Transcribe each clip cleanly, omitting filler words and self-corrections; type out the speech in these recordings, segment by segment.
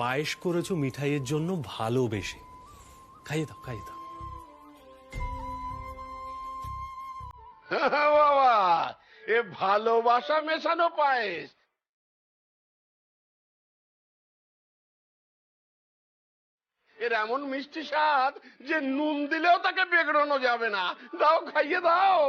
পায়েস করেছো মিঠাইয়ের জন্য ভালোবেসে। খাইয়ে দাও, খাইয়ে দাও। বাবা, এ ভালোবাসা মেশানো পায়েস। এর এমন মিষ্টি স্বাদ যে নুন দিলেও তাকে বেগড়ানো যাবে না। দাও, খাইয়ে দাও।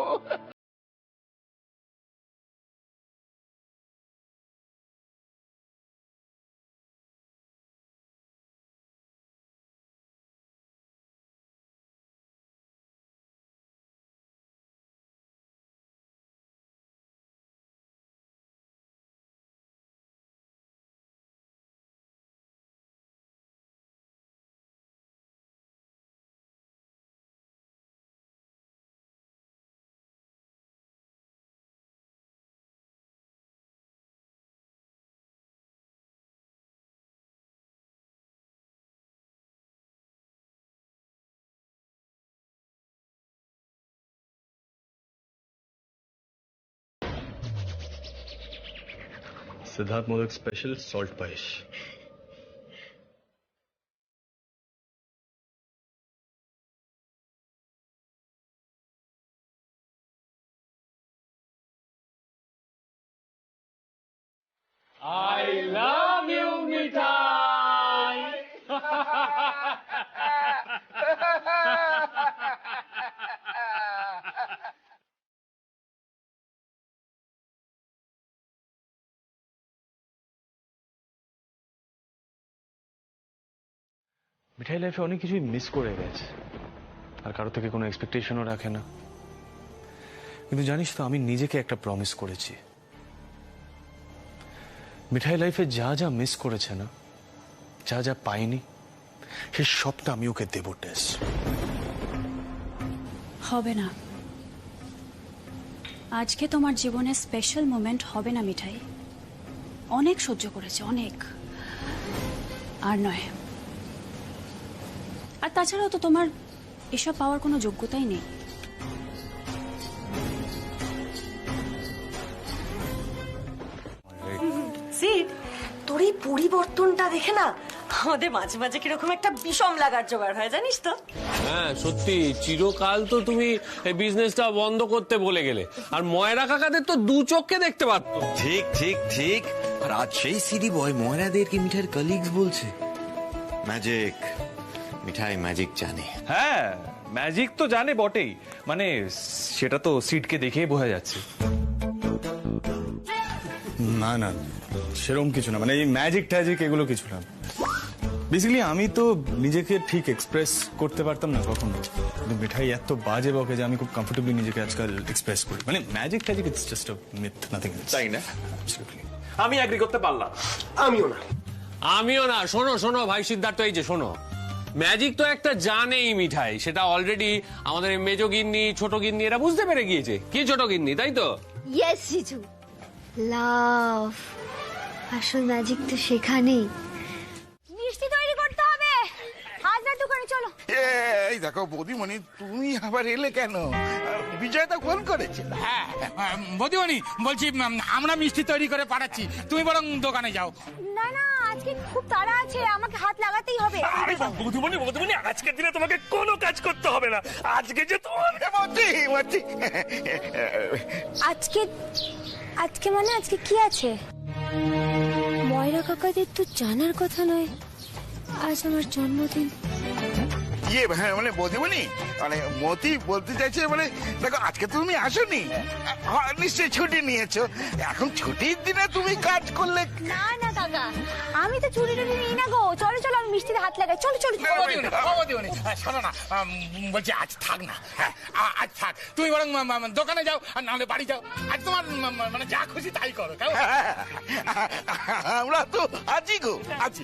Siddharth Modak special salt payesh. I love you, Mithai. Mithai লাইফে অনেক কিছুই মিস করে গেছে, আর কারো থেকে কোনো এক্সপেকটেশনও রাখে না। কিন্তু জানিস তো, আমি নিজেকে একটা প্রমিস করেছি, মিঠাই লাইফে যা যা মিস করেছে না, যা যা পাইনি, সে সবটা আমি ওকে দেব। টেস হবে না, আজকে তোমার জীবনে স্পেশাল মোমেন্ট হবে না মিঠাই। অনেক সহ্য করেছে, অনেক, আর নয়। আর তাছাড়াও তো তোমার এসব পাওয়ার কোনো যোগ্যতাই নেই। সিড, তোর এই পরিবর্তনটা দেখে না আমাদের মাঝে মাঝে কিরকম একটা বিষম লাগার জোগাড় হয়, জানিস তো? হ্যাঁ সত্যি, চিরকাল তো তুমি এই বিজনেসটা বন্ধ করতে বলে গেলে, আর ময়রা কাকাদের তো দু চোখকে দেখতে পারতো। ঠিক ঠিক ঠিক। আর আজ সেই সিডি বয় ময়রাদেরকে মিঠাইয়ের কলিগস বলছে। ম্যাজিক, মিঠাই ম্যাজিক জানে। হ্যাঁ, ম্যাজিক তো জানে বটেই, মানে সেটা তো সিটকে দেখেই বোঝা যাচ্ছে। না না, সেরকম কিছু না, মানে এই ম্যাজিক ট্যাজিক এগুলো কিছু না। বেসিক্যালি আমি তো নিজেকে ঠিক এক্সপ্রেস করতে পারতাম না কখনো, কিন্তু মিঠাই এত বাজে বকে যে আমি খুব কমফোর্টেবলি নিজেকে আজকাল এক্সপ্রেস করি। মানে magic tragic it's just a myth, nothing else. তাই না? আমি এগ্রি করতে পারলাম। আমিও না। শোনো শোনো ভাই সিদ্ধার্থ, এই যে শোনো, ম্যাজিক তো একটা জানেই মিঠাই, সেটা অলরেডি আমাদের মেজো গিন্নি, ছোট গিন্নি এরা বুঝতে পেরে গিয়েছে। কি ছোট গিন্নি, তাই তো? ইয়েস জিজু, লাভ। আসল ম্যাজিক তো সেখানেই। মিষ্টি তৈরি করতে হবে, হাজরা দোকানে চলো। এই দেখো বৌদিমণি, তুমি আবার এলে কেন? বিজয় তো ফোন করেছে। হ্যাঁ বৌদিমণি, বলছি আমরা মিষ্টি তৈরি করে পাঠাচ্ছি, তুমি বরং দোকানে যাও। না না, আজকে খুব তাড়া আছে, আমাকে হাত লাগাতেই হবে। বৌদিমণি বৌদিমণি, আজকের দিনে তোমাকে কোনো কাজ করতে হবে না। আজকে যে তোমার আজকে আজকে মানে আজকে কি আছে? ময়রা কাকাদের তো জানার কথা নয় আজ আমার জন্মদিন। ইয়ে মানে বৌদিমণি, মানে মতি বলতে চাইছে, মানে দেখো আজকে তো তুমি আসোনি, নিশ্চয়ই ছুটি নিয়েছো। এখন ছুটির দিনে তুমি কাজ করলে। না না কাকা, আমি তো চুরি টুরি নিই না গো। চলো চলো, আমি মিষ্টিতে হাত লাগাই। চলো চলো। বৌদিমণি শোনো না, বলছি আজ থাক না, আজ থাক, তুমি বরং দোকানে যাও, আর নাহলে বাড়ি যাও। আজ তোমার মানে যা খুশি তাই করো। আমরা তো আছি গো, আছি।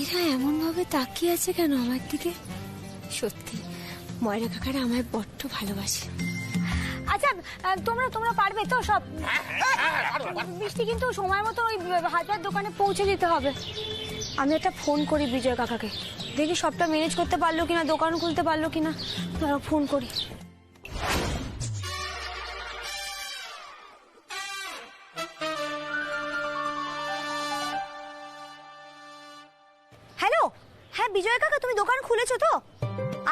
এরা এমন ভাবে তাকিয়ে আছে কেন আমার দিকে? সত্যি ময়রা কাকারা আমায় বড্ড ভালোবাসে। আচ্ছা তোমরা তোমরা পারবে তো সব? মিষ্টি কিন্তু সময় মতো ওই হাজার দোকানে পৌঁছে দিতে হবে। আমি একটা ফোন করি বিজয় কাকাকে, দেখি সবটা ম্যানেজ করতে পারলো কিনা, দোকান খুলতে পারলো কিনা। ফোন করি। বিজয় কাকা, তুমি দোকান খুলেছো তো?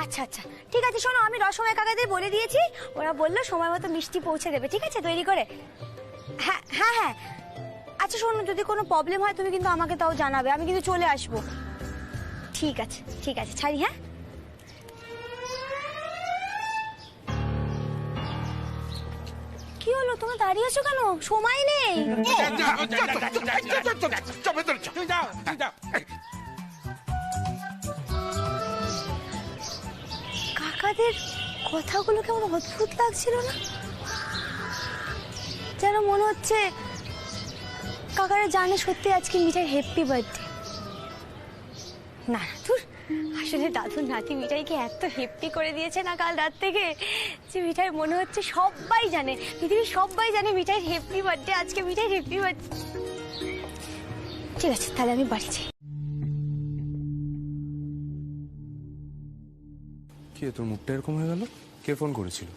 আচ্ছা আচ্ছা, ঠিক আছে। শোনো, আমি রসময় কাকাদের বলে দিয়েছি, ওরা বললো সময় মতো মিষ্টি পৌঁছে দেবে, ঠিক আছে, তৈরি করে। হ্যাঁ হ্যাঁ হ্যাঁ। আচ্ছা শোনো, যদি কোনো প্রবলেম হয় তুমি কিন্তু আমাকে তাও জানাবে, আমি কিন্তু চলে আসবো। ঠিক আছে ঠিক আছে, ছাড়ি, হ্যাঁ। কি হলো, তোমরা দাঁড়িয়ে আছো কেন? সময় নেই। কাকাদের কথাগুলো কেমন অদ্ভুত লাগছিল না? যেন মনে হচ্ছে কাকারা জানে সত্যি আজকে মিঠাই হ্যাপি বার্থডে। না তোর আসলে দাদুর নাতি মিঠাইকে এত হ্যাপি করে দিয়েছে না কাল রাত থেকে, যে মিঠাই মনে হচ্ছে সবাই জানে, পৃথিবীর সবাই জানে মিঠাইয়ের হ্যাপি বার্থডে আজকে, মিঠাইয়ের হ্যাপি বার্থডে। ঠিক আছে, তাহলে আমি বাড়ি যাই। কি তোর মুখটা এরকম হয়ে গেল? কে ফোন করেছিল?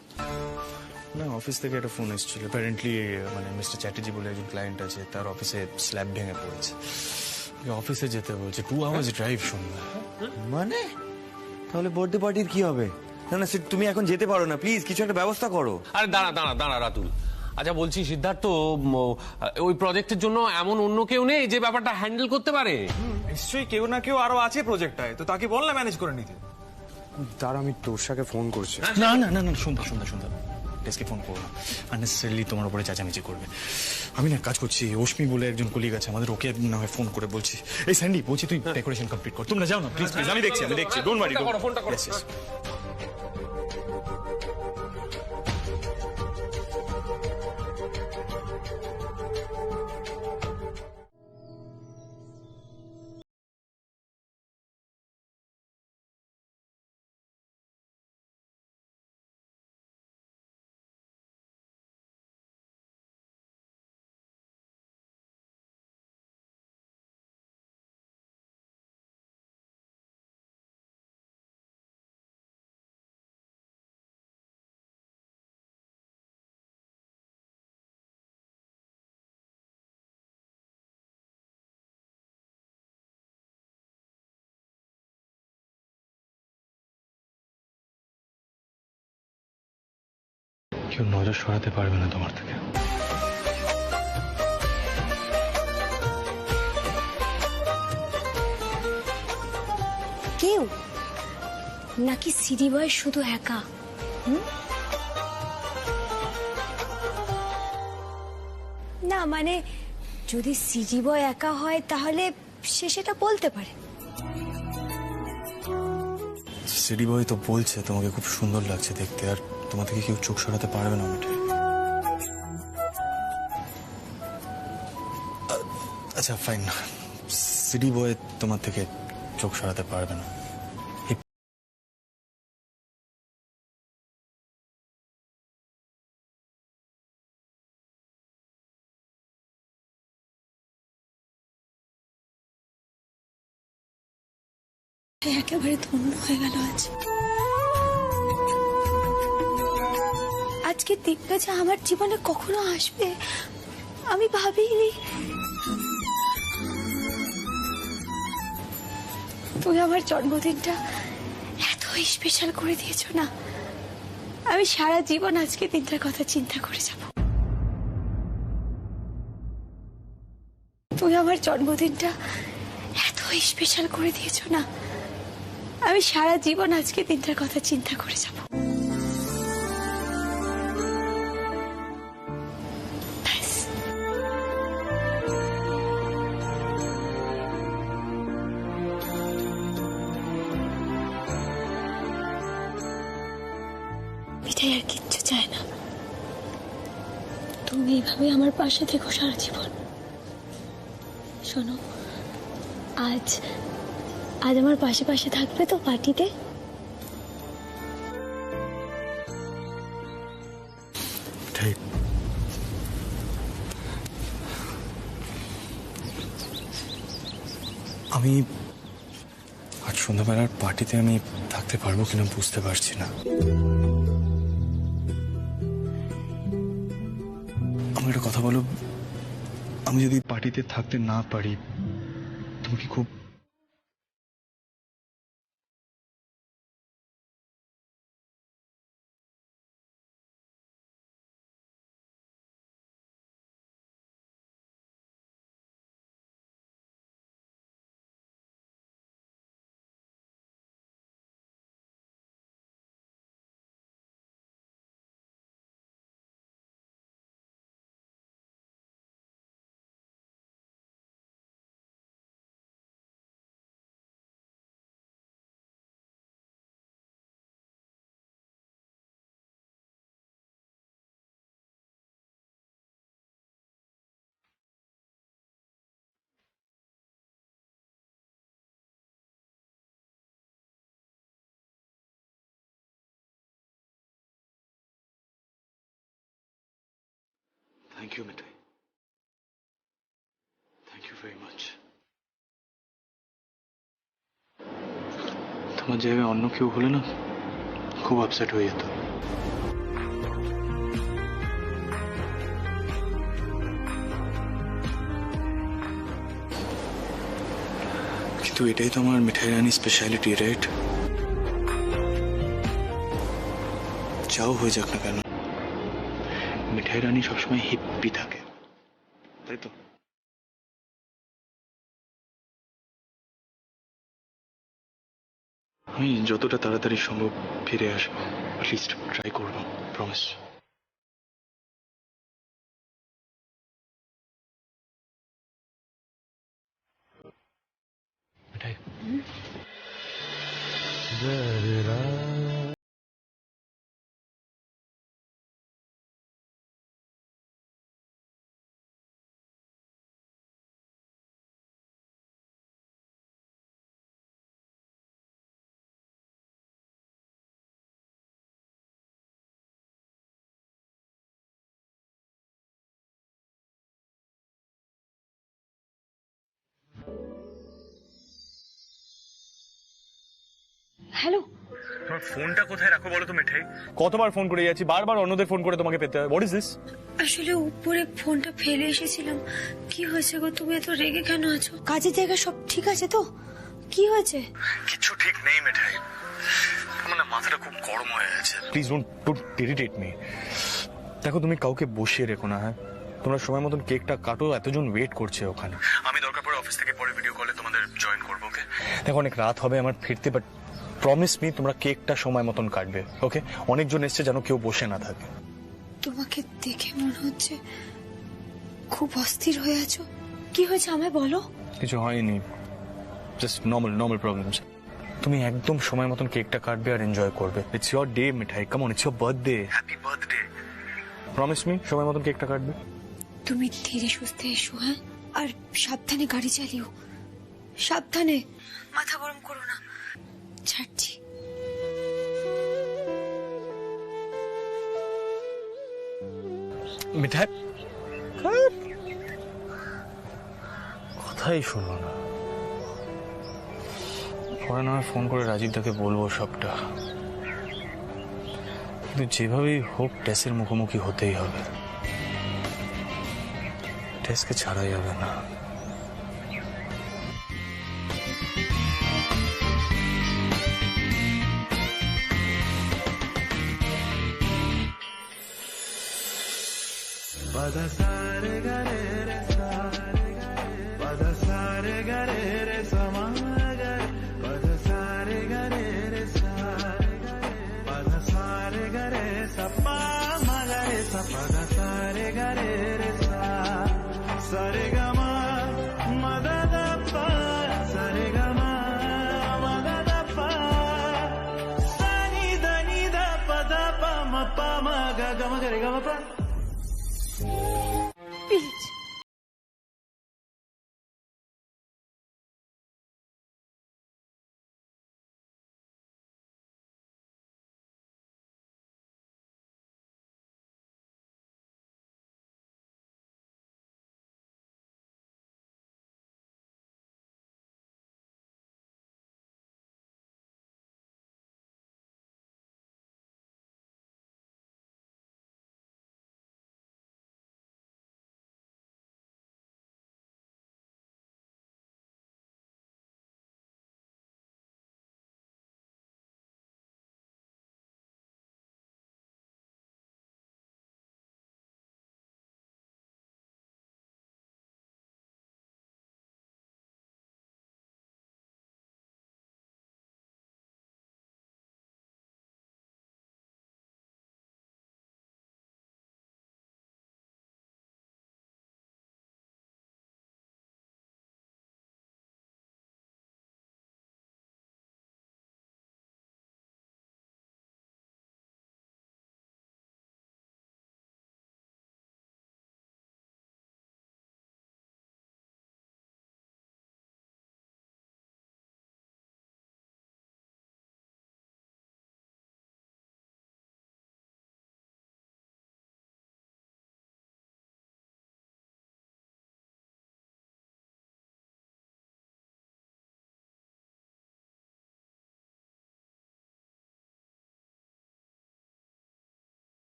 না, অফিস থেকে একটা ফোন এসেছিল। অ্যাপারেন্টলি মানে মিস্টার চ্যাটার্জি বলে একজন ক্লায়েন্ট আছে, তার অফিসে স্ল্যাব ভেঙে পড়েছে, অফিসে যেতে বলছে। 2 hours ড্রাইভ শুনবে। মানে তাহলে বার্থডে পার্টির কি হবে? না না, তুমি এখন যেতে পারো না, প্লিজ কিছু একটা ব্যবস্থা করো। আরে দাঁড়া দাঁড়া দাঁড়া রাতুল, আচ্ছা বলছি সিদ্ধার্থ, ওই প্রজেক্টের জন্য এমন অন্য কেউ নেই যে ব্যাপারটা হ্যান্ডেল করতে পারে? নিশ্চয়ই কেউ না কেউ আরো আছে প্রজেক্টটায়, তো তাকে বল না ম্যানেজ করে নিতে। তার আমি তোরসাকে ফোন করছি। না না না না, শুনতে ডেস্কে ফোন করো না, আননেসেসারিলি তোমার উপরে চেঁচামেচি করবে। আমি না কাজ করছি, অশ্মি বলে একজন কলিগ আছে আমাদের, ওকে না হয় ফোন করে বলছি। এই স্যান্ডি বলছি, তুই ডেকোরেশন কমপ্লিট কর। তোমরা যাও না প্লিজ প্লিজ, আমি দেখছি ডোন্ট ওয়ারি। ফোনটা করো। কেউ নজর সরাতে পারবে না তোমার থেকে। কেউ নাকি সিডি বয় শুধু একা? না মানে যদি সিডি বয় একা হয় তাহলে সে সেটা বলতে পারে। সিডি বয় তো বলছে তোমাকে খুব সুন্দর লাগছে দেখতে, আর তোমার থেকে কেউ চোখ সরাতে পারবে না মিঠাই। আচ্ছা ফাইন, সিডি বয় তোমার থেকে চোখ সরাতে পারবে না। একেবারে ধন্য হয়ে গেল আজ। আজকে দিনটা যে আমার জীবনে কখনো আসবে আমি ভাবিনি। তুই আমার জন্মদিনটা এত স্পেশাল করে দিয়েছো না, আমি সারা জীবন আজকে দিনটার কথা চিন্তা করে যাব। তুই আমার জন্মদিনটা এত স্পেশাল করে দিয়েছো না, আমি সারা জীবন আজকে দিনটার কথা চিন্তা করে যাব। মিঠাই আর কিচ্ছু চায় না, তুমি এইভাবে আমার পাশে থেকো সারা জীবন। শোনো, আজ আমার পাশে পাশে থাকবে তো পার্টিতে? ঠিক, আমি আজ সন্ধ্যাবেলার পার্টিতে আমি থাকতে পারবো কিনা বুঝতে পারছি না। আমার একটা কথা বলো, আমি যদি পার্টিতে থাকতে না পারি তুমি কি খুব you Mithai, thank you very much. তোমার জায়গায় অন্য কেউ হলে না খুব আপসেট হয়ে যেত। কিন্তু এটাই তো আমার মিঠাই রানী স্পেশালিটি, রাইট? যাও হয়ে যাক না কেন, মিঠাই রানী সবসময় হিপ্পি থাকে, তাই তো? আমি যতটা তাড়াতাড়ি সম্ভব ফিরে আসবো, অ্যাটলিস্ট ট্রাই করবো, প্রমিস। মিঠাই, হ্যালো, তোমার ফোনটা কোথায় রাখো বলো তো মিঠাই? কতবার ফোন করে যাচ্ছি, বারবার অন্যদের ফোন করে তোমাকে পেতে হয়। What is this? আসলে উপরে ফোনটা ফেলে এসেছিলাম। কি হয়েছে গো, তুমি এত রেগে কেন আছো? কাজের জায়গা সব ঠিক আছে তো? কি হয়েছে? কিছু ঠিক নেই মিঠাই, আমার না মাথাটা খুব গরম হয়ে আছে। Please don't irritate me. দেখো, তুমি কাউকে বসিয়ে রেখো না, হ্যাঁ? তোমরা সময় মতন কেকটা কাটো, এতজন ওয়েট করছে ওখানে। আমি দরকার পড়ে অফিস থেকে পরে ভিডিও কলে তোমাদের জয়েন করবো, ওকে? দেখো, অনেক রাত হবে আমার ফিরতে, বাট প্রমিস মি তোমরা কেকটা সময় মতন কাটবে, ওকে? অনেকজন এসছে, যেন কেউ বসে না থাকে। তোমাকে দেখে মনে হচ্ছে খুব অস্থির হয়ে আছো। কি হয়েছে আমায় বলো। কিছু হয়নি, জাস্ট নর্মাল প্রবলেমস। তুমি একদম সময় মতন কেকটা কাটবে আর এনজয় করবে। It's your day Mithai, come on, it's your birthday. Happy birthday. Promise me সময় মতন কেকটা কাটবে। তুমি ধীরে সুস্থে এসো, হ্যাঁ? আর সাবধানে গাড়ি চালিও, সাবধানে। মাথা গরম করো না। ছাড়ছি। মিঠাই কথাই শুনলো না। পরে না ফোন করে রাজীবদাকে বলবো সবটা, কিন্তু যেভাবেই হোক টেসের মুখোমুখি হতেই হবে। টেসকে ছাড়া যাবে না। প্লিজ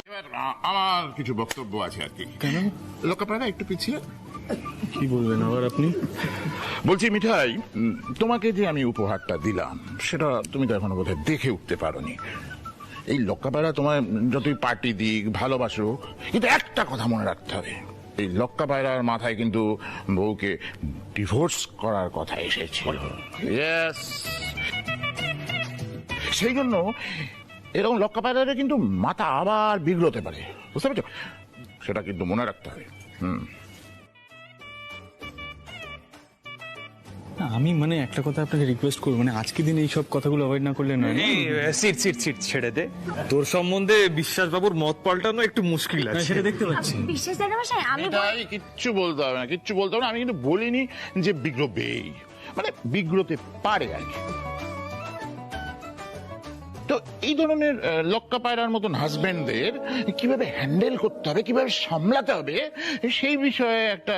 এবার আমার কিছু বক্তব্য আছে আর কি। কেন? লোকাপাড়া একটু পিছিয়ে। কি বলবেন আবার আপনি? বলছি মিঠাই, তোমাকে যে আমি উপহারটা দিলাম সেটা তুমি তো এখনো বোধহয় দেখে উঠতে পারোনি। এই লক্কাপাড়া তোমার যতই পার্টি দিক, ভালোবাসুক, কিন্তু একটা কথা মনে রাখতে হবে, এই লক্কাপাড়ার মাথায় কিন্তু বউকে ডিভোর্স করার কথা এসেছিল। ইয়েস, সেই জন্য এরকম লক্কাপাড়ারে কিন্তু মাথা আবার বিগড়তে পারে, বুঝতে পারছো? সেটা কিন্তু মনে রাখতে হবে। না, আমি মানে একটা কথা আপনাকে রিকোয়েস্ট করবো, মানে আজকে দিন এই সব কথাগুলো অ্যাভয়েড না করলে নয়। সিট ছেড়ে দে। তোর সম্বন্ধে বিশ্বাস বাবুর মত পাল্টানো একটু মুশকিল আছে। সেটা দেখতে পাচ্ছি। বিশ্বাস জ্যাঠামশাই আমি এটাই, কিচ্ছু বলতে হবে না, কিচ্ছু বলতে হবে না। আমি কিন্তু বলিনি যে বিগ্রবেই, মানে বিগ্রতে পারে আর কি। তো এই ধরনের লক্কা পায়রার মতন হাজবেন্ডদের কিভাবে হ্যান্ডেল করতে হবে, কিভাবে সামলাতে হবে, সেই বিষয়ে একটা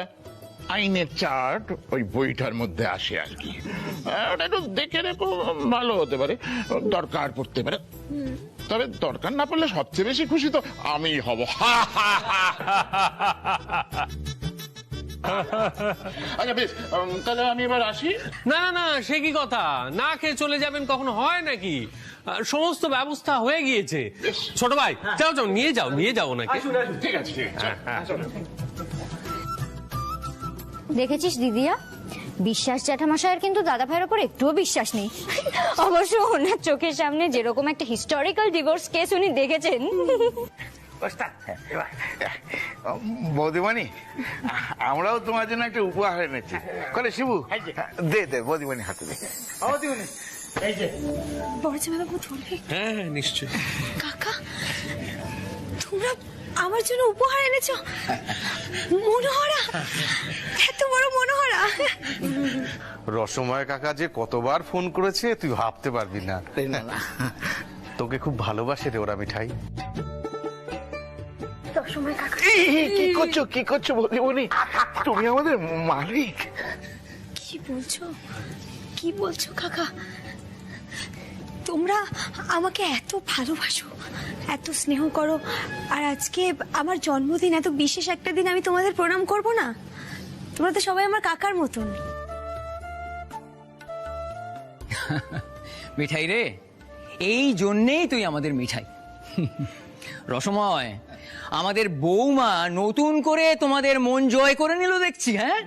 আইনের চার্ট ওই বইটার মধ্যে আসে আর কি। ওটা একটু দেখে রেখো, ভালো হতে পারে, দরকার পড়তে পারে। তবে দরকার না পড়লে সবচেয়ে বেশি খুশি তো আমি হব। আচ্ছা বেশ, তাহলে আমি এবার আসি। না না না, সে কি কথা? না খেয়ে চলে যাবেন কখনো হয় নাকি? সমস্ত ব্যবস্থা হয়ে গিয়েছে। ছোট ভাই, যাও যাও, নিয়ে যাও নাকি। ঠিক আছে, ঠিক আছে। দেখেছিস দিদিয়া, বিশ্বাস জ্যাঠামশাইয়ের কিন্তু দাদা ভাইয়ের ওপর একটুও বিশ্বাস নেই। অবশ্য ওনার চোখের সামনে যেরকম একটা হিস্টোরিক্যাল ডিভোর্স কেস উনি দেখেছেন। বৌদিমণি, আমরাও তোমার জন্য একটা উপহার এনেছি। করে শিবু, দে দে বৌদিমণি হাতে দে। বড় জামাইবাবু ধরবে? হ্যাঁ হ্যাঁ, নিশ্চয়ই। কাকা, তোমরা আমার জন্য উপহার এনেছো? মনোহরা, এত বড় মনোহরা। রসময় কাকা যে কতবার ফোন করেছে তুই ভাবতে পারবি না। তোকে খুব ভালোবাসে রে ওরা মিঠাই। রসময় কাকা, কি করছো বৌদিমণি? তুমি আমাদের মালিক। কি বলছো কাকা? তোমরা আমাকে এত ভালোবাসো, এত স্নেহ করো, আর আজকে আমার জন্মদিন, এত বিশেষ একটা দিন, আমি তোমাদের প্রণাম করব না? তোমরা তো সবাই আমার কাকার মতন। মিঠাই রে, এই জন্যেই তুই আমাদের মিঠাই। রসময়, আমাদের বৌমা নতুন করে তোমাদের মন জয় করে নিল দেখছি। হ্যাঁ,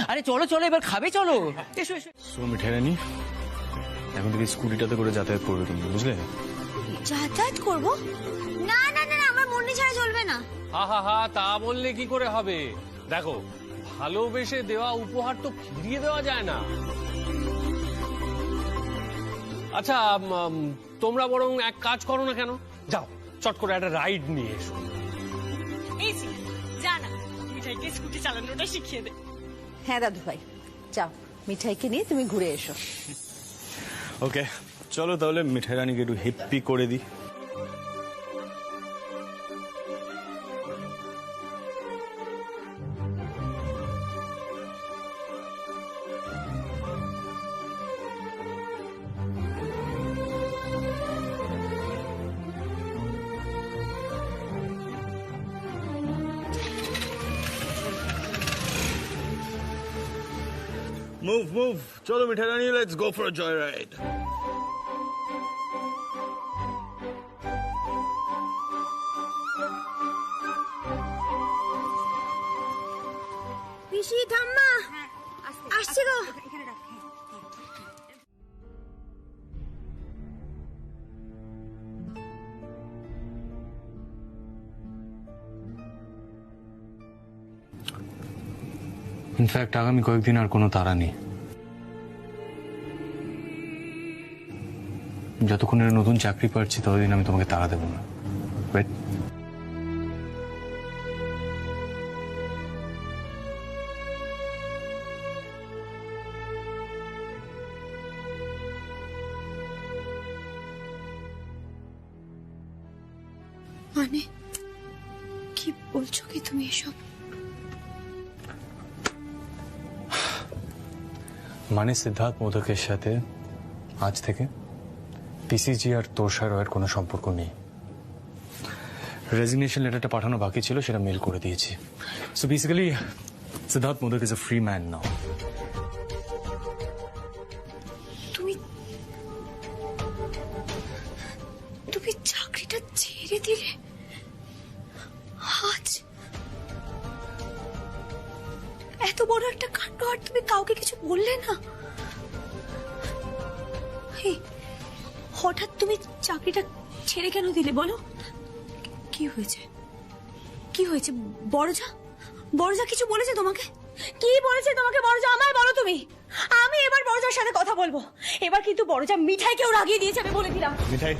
আরে চলো চলো, এবার খাবে, চলো এসো এসো। মিঠাই রানী, এখন থেকে স্কুটিটাতে করে যাতায়াত করবে তুমি, বুঝলে? যাতায়াত করব? না না না, আমার মন্ডি ছাড়া চলবে না। হা হা হা, তা বললে কি করে হবে? দেখো, ভালোবেসে দেওয়া উপহার তো ফিরিয়ে দেওয়া যায় না। আচ্ছা, তোমরা বরং এক কাজ করো না কেন, যাও চট করে একটা রাইড নিয়ে এসো। যা না, মিঠাইকে স্কুটি চালানোটা শিখিয়ে দে। হ্যাঁ দাদু ভাই, যাও মিঠাইকে নিয়ে তুমি ঘুরে এসো। ওকে, চলো তাহলে মিঠাই রানীকে একটু হ্যাপি করে দিই। মুভ, চলো Mithai Rani, let's go for a joy ride. পিসি ঠাম্মা আসছে গো। ইনফ্যাক্ট আগামী কয়েকদিন আর কোনো তাড়া নেই। যতক্ষণ এর নতুন চাকরি পাচ্ছি ততদিন আমি তোমাকে তাড়া দেবো না। ওয়েট। মানে কি বলছো কি তুমি এসব? মানে সিদ্ধার্থ মোদকের সাথে আজ থেকে পিসিজি আর তোষার কোনো সম্পর্ক নেই। রেজিগনেশন লেটারটা পাঠানো বাকি ছিল, সেটা মেল করে দিয়েছি। So basically Siddharth Modak is a free man now. তুমি তুমি চাকরিটা ছেড়ে দিলে আজ? এত বড় একটা কাণ্ড, আর তুমি কাউকে কিছু বললে না? এই, হঠাৎ তুমি চাকরিটা ছেড়ে কেন দিলে বলো? কি হয়েছে? কি হয়েছে? বড়জা কিছু বলেছে তোমাকে? কি বলেছে তোমাকে বড়জা? আমায় বলো তুমি। আমি এবার বড়জার সাথে কথা বলবো। এবার কিন্তু বড়জা মিঠাইকেও রাগিয়ে দিয়েছে, আমি বলে দিলাম। মিঠাই,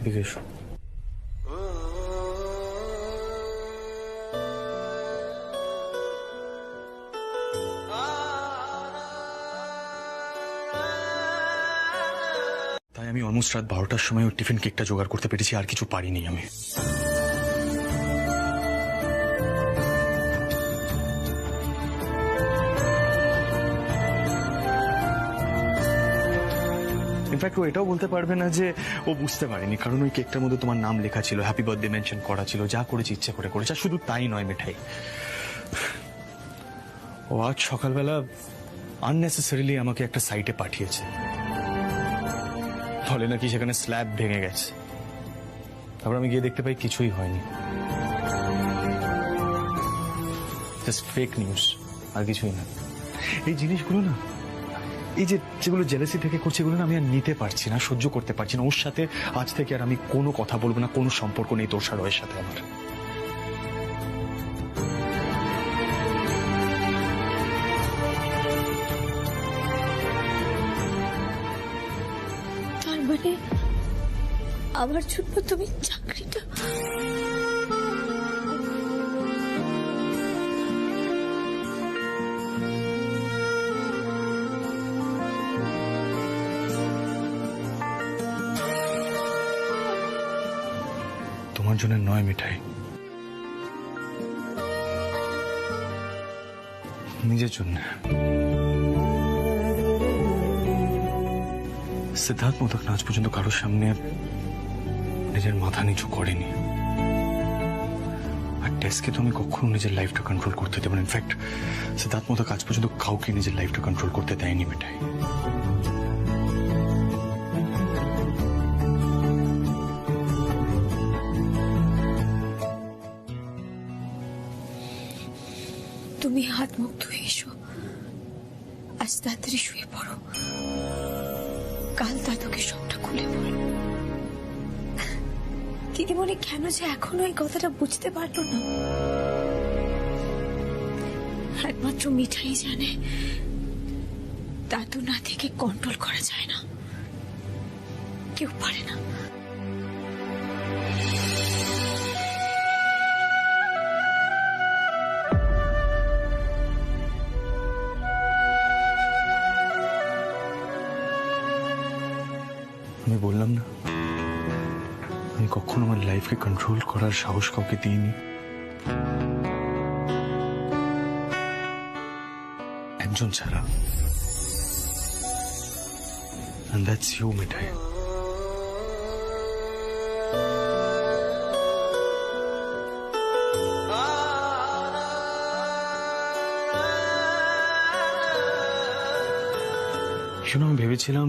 এদিকে এসো। তাই আমি অলমোস্ট রাত 12টার সময় ওই টিফিন কেকটা জোগাড় করতে পেরেছি, আর কিছু পারিনি আমি। ইনফ্যাক্ট ও এটাও বলতে পারবে না যে ও বুঝতে পারেনি, কারণ ওই কেকটার মধ্যে তোমার নাম লেখা ছিল, হ্যাপি বার্থডে মেনশন করা ছিল। যা করেছে ইচ্ছে করে করেছে। আর শুধু তাই নয় মিঠাই, ও আজ সকালবেলা আননেসেসারিলি আমাকে একটা সাইটে পাঠিয়েছে, বলে নাকি সেখানে স্ল্যাব ভেঙে গেছে। তারপর আমি গিয়ে দেখতে পাই কিছুই হয়নি, জাস্ট ফেক নিউজ, আর কিছুই না। এই জিনিসগুলো না, এই যেগুলো জেলাসি থেকে করছে, এগুলো না আমি আর নিতে পারছি না, সহ্য করতে পারছি না। ওর সাথে আজ থেকে আর আমি কোনো কথা বলবো না, কোনো সম্পর্ক নেই তোর সাথে আমার। তার মানে আমার জন্য তুমি চাকরিটা? তোমার জন্য নয় মিঠাই, নিজের জন্য। সিদ্ধার্থ মোদক আজ পর্যন্ত কারোর সামনে নিজের মাথা নিচু করেনি, আর টেস্টকে তো আমি কখনো নিজের লাইফটা কন্ট্রোল করতে দেবো না। ইনফ্যাক্ট সিদ্ধার্থ মোদক আজ পর্যন্ত কাউকে নিজের লাইফটা কন্ট্রোল করতে দেয়নি মিঠাই। তুমি হাত মুখ ধুয়ে এসো, আজ তাড়াতাড়ি শুয়ে পড়ো, কাল দাদুকে সবটা খুলে বলো। দিদিমণি কেন যে এখনো এই কথাটা বুঝতে পারলো না? একমাত্র মিঠাই জানে দাদু না থেকে কন্ট্রোল করা যায় না, কেউ পারে না। আমি বললাম না, আমি কখনো আমার লাইফকে কন্ট্রোল করার সাহস কাউকে দিইনি। একজন ছাড়া, and that's you, মিঠাই। শোনো, আমি ভেবেছিলাম